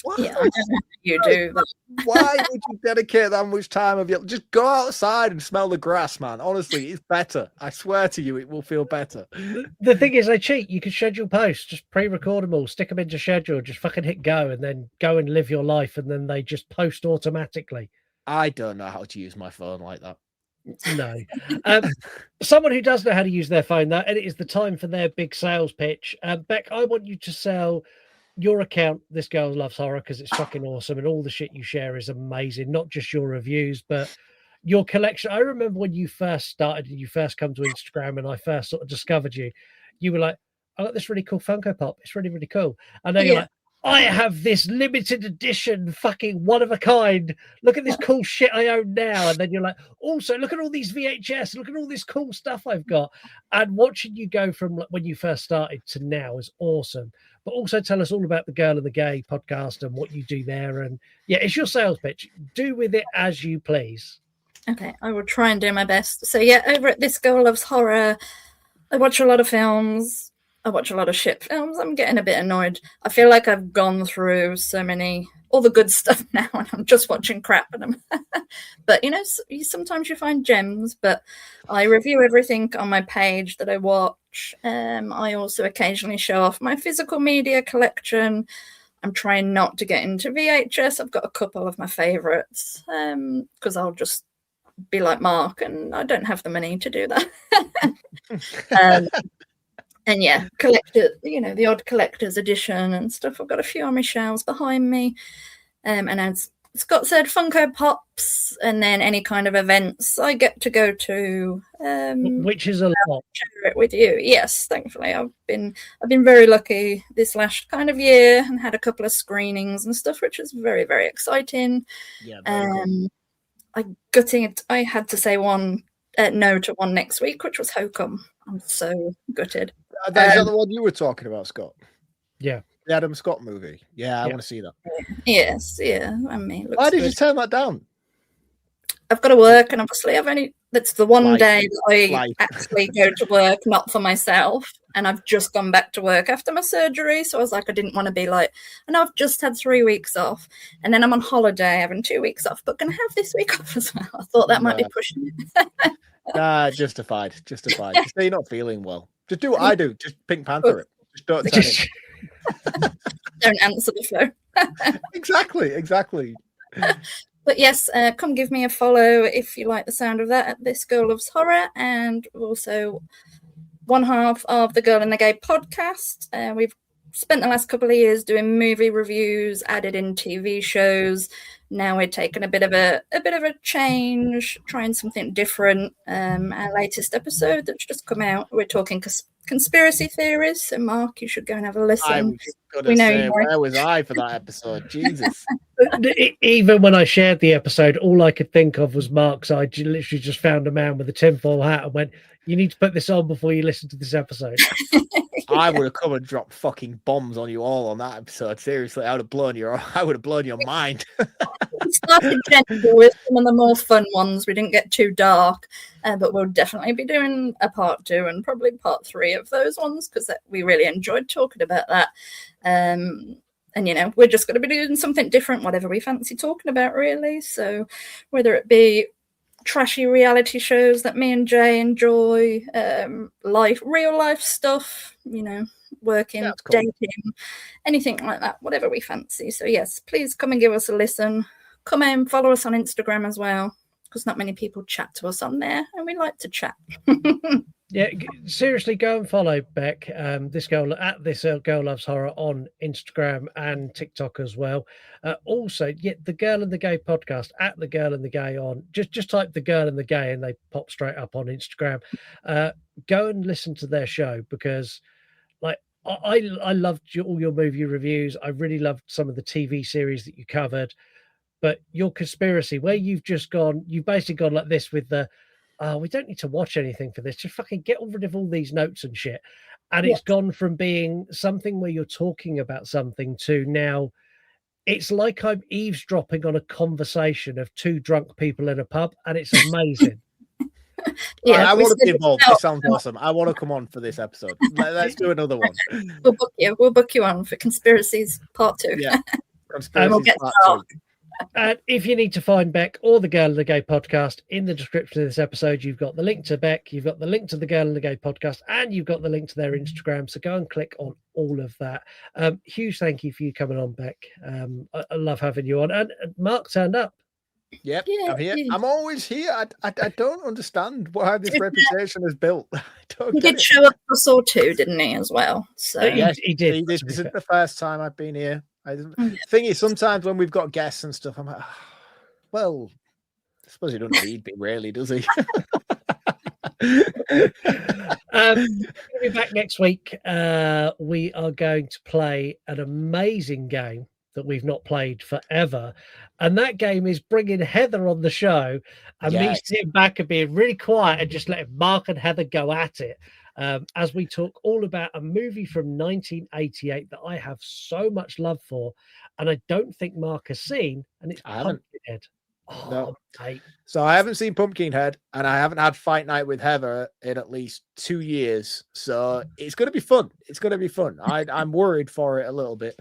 What? Yeah, I don't know how you do that. Why would you dedicate that much time of your? Just go outside and smell the grass, man. Honestly, it's better. I swear to you, it will feel better. The thing is, they cheat. You can schedule posts, just pre-record them all, stick them into schedule, just fucking hit go, and then go and live your life, and then they just post automatically. I don't know how to use my phone like that. No. Someone who does know how to use their phone, though, and it is the time for their big sales pitch. Beck, I want you to sell your account, This Girl Loves Horror, because it's fucking awesome, and all the shit you share is amazing. Not just your reviews, but your collection. I remember when you first started and you first come to Instagram, and I first sort of discovered you. You were like, "I got this really cool Funko Pop. It's really, really cool." And now you're like, I have this limited edition, fucking one of a kind. Look at this cool shit I own now. And then you're like, also, look at all these VHS. Look at all this cool stuff I've got. And watching you go from when you first started to now is awesome. But also tell us all about the Girl and the Gay podcast and what you do there. And yeah, it's your sales pitch. Do with it as you please. Okay, I will try and do my best. So yeah, over at This Girl Loves Horror, I watch a lot of films. I watch a lot of shit films. I'm getting a bit annoyed. I feel like I've gone through all the good stuff now, and I'm just watching crap. But, sometimes you find gems, but I review everything on my page that I watch. I also occasionally show off my physical media collection. I'm trying not to get into VHS. I've got a couple of my favorites because I'll just be like Mark, and I don't have the money to do that. And yeah, collector, the odd collector's edition and stuff. I've got a few on my shelves behind me. And as Scott said, Funko Pops, and then any kind of events I get to go to. Which is a lot. Share it with you. Yes, thankfully. I've been very lucky this last kind of year and had a couple of screenings and stuff, which is very, very exciting. Yeah. I had to say no to one next week, which was Hokum. I'm so gutted. That's the one you were talking about, Scott. Yeah. The Adam Scott movie. Yeah, I want to see that. Yes, yeah. I mean, why did you turn that down? I've got to work, and obviously that's the one day that I actually go to work, not for myself. And I've just gone back to work after my surgery. So I was like, I didn't want to be like, I know I've just had 3 weeks off, and then I'm on holiday having 2 weeks off, but going to have this week off as well. I thought that might be pushing it. Nah, justified. Just say you're not feeling well. Just do what I do. Just Pink Panther it. Just don't turn it. Don't answer the phone. Exactly. But yes, come give me a follow if you like the sound of that at This Girl Loves Horror, and also one half of the Girl and the Gay podcast. We've spent the last couple of years doing movie reviews, added in TV shows. Now we're taking a bit of a change, trying something different. Our latest episode that's just come out, we're talking conspiracy theories. So Mark, you should go and have a listen. I was gonna say, where was I for that episode? Jesus. Even when I shared the episode, all I could think of was Mark's. I literally just found a man with a tinfoil hat and went, "You need to put this on before you listen to this episode." I would have come and dropped fucking bombs on you all on that episode. Seriously, I would have blown your mind. We started gentle with some of the more fun ones. We didn't get too dark, but we'll definitely be doing a part 2 and probably part 3 of those ones because we really enjoyed talking about that. And we're just going to be doing something different, whatever we fancy talking about, really. So whether it be trashy reality shows that me and Jay enjoy, real life stuff, working, dating, anything like that, whatever we fancy. So yes, please come and give us a listen. Come in, follow us on Instagram as well, because not many people chat to us on there, and we like to chat. Yeah, seriously, go and follow Beck. This Girl Loves Horror on Instagram and TikTok as well. Also, the Girl and the Gay podcast at the Girl and the Gay on. Just type the Girl and the Gay, and they pop straight up on Instagram. Go and listen to their show because, I loved all your movie reviews. I really loved some of the TV series that you covered, but your conspiracy, where you've basically gone like this with the. We don't need to watch anything for this. Just fucking get rid of all these notes and shit. And it's gone from being something where you're talking about something to now it's like I'm eavesdropping on a conversation of 2 drunk people in a pub, and it's amazing. Yeah, I want to be involved. This sounds awesome. I want to come on for this episode. Let's do another one. We'll book you on for Conspiracies Part 2. Yeah, Conspiracies Part 2. And if you need to find Beck or the Girl and the Gay podcast, in the description of this episode, you've got the link to Beck, you've got the link to the Girl and the Gay podcast, and you've got the link to their Instagram. So go and click on all of that. Huge thank you for you coming on, Beck. I love having you on. And Mark turned up. Yep, Yeah, I'm here. yeah. I'm always here. I don't understand why this reputation is built. I don't He get did it. show up for Saw 2, didn't he, as well? So Yes, he did. see, this to be isn't fair. the first time I've been here. Thing is, sometimes when we've got guests and stuff, I'm like, well, I suppose he doesn't need me, really, does he? We'll be back next week. We are going to play an amazing game that we've not played forever, and that game is bringing Heather on the show and me Yes. sitting back and being really quiet and just letting Mark and Heather go at it as we talk all about a movie from 1988 that I have so much love for, and I don't think Mark has seen, and it's I haven't. Pumpkinhead. Oh, No. mate. So I haven't seen Pumpkinhead, and I haven't had Fight Night with Heather in at least 2 years. So it's going to be fun. It's going to be fun. I'm worried for it a little bit.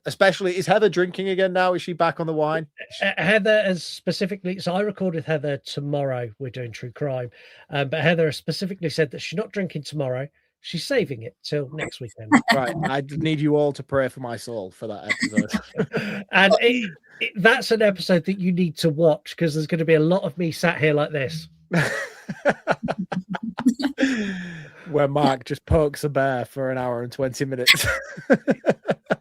Especially, is Heather drinking again now? Is she back on the wine? Heather has specifically, so I record with Heather tomorrow. We're doing true crime, but Heather has specifically said that she's not drinking tomorrow. She's saving it till next weekend. Right. I need you all to pray for my soul for that episode. And that's an episode that you need to watch because there's going to be a lot of me sat here like this. Where Mark just pokes a bear for an hour and 20 minutes.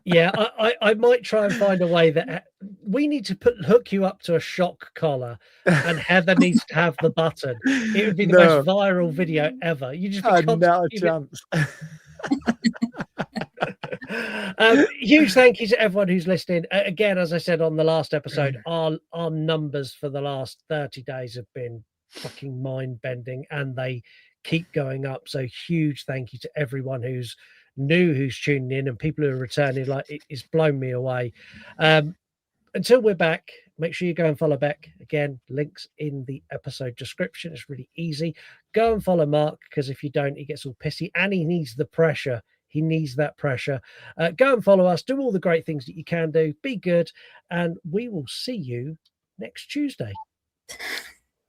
Yeah, I might try and find a way that we need to hook you up to a shock collar, and Heather needs to have the button. It would be the most viral video ever. You just be Not a chance. Huge thank you to everyone who's listening. Again, as I said on the last episode, our numbers for the last 30 days have been fucking mind-bending, and they keep going up. So huge thank you to everyone who's new, who's tuning in, and people who are returning. Like, it's blown me away. Until we're back, make sure you go and follow Beck. Again, links in the episode description. It's really easy. Go and follow Mark, because if you don't, he gets all pissy and he needs the pressure. He needs that pressure. Go and follow us. Do all the great things that you can do. Be good. And we will see you next Tuesday.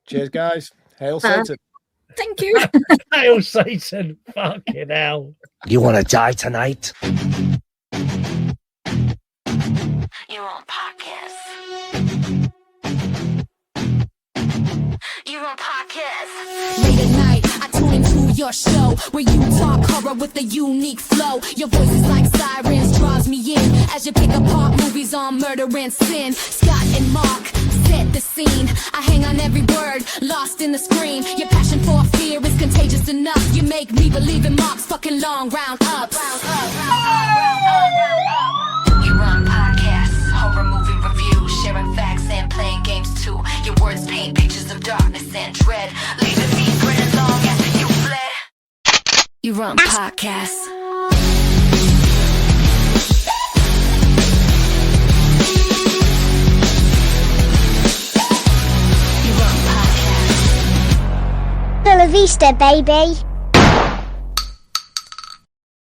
Cheers, guys. Hail Satan. thank you. Hail Satan. Fucking hell. You want to die tonight? You're on podcast. You're on podcast. Late at night, I tune into your show where you talk horror with a unique flow. Your voice is like sirens, draws me in as you pick apart movies on murder and sin. Scott and Mark set the scene. I hang on every word, lost in the screen. Your passion for fear is contagious enough. You make me believe in Mark's fucking long round ups. You're on podcast. Horror movie reviews, sharing facts and playing games too. Your words paint pictures of darkness and dread, leaving me grinning long after you fled. You're on podcast. You're on podcast. Bella Vista, baby.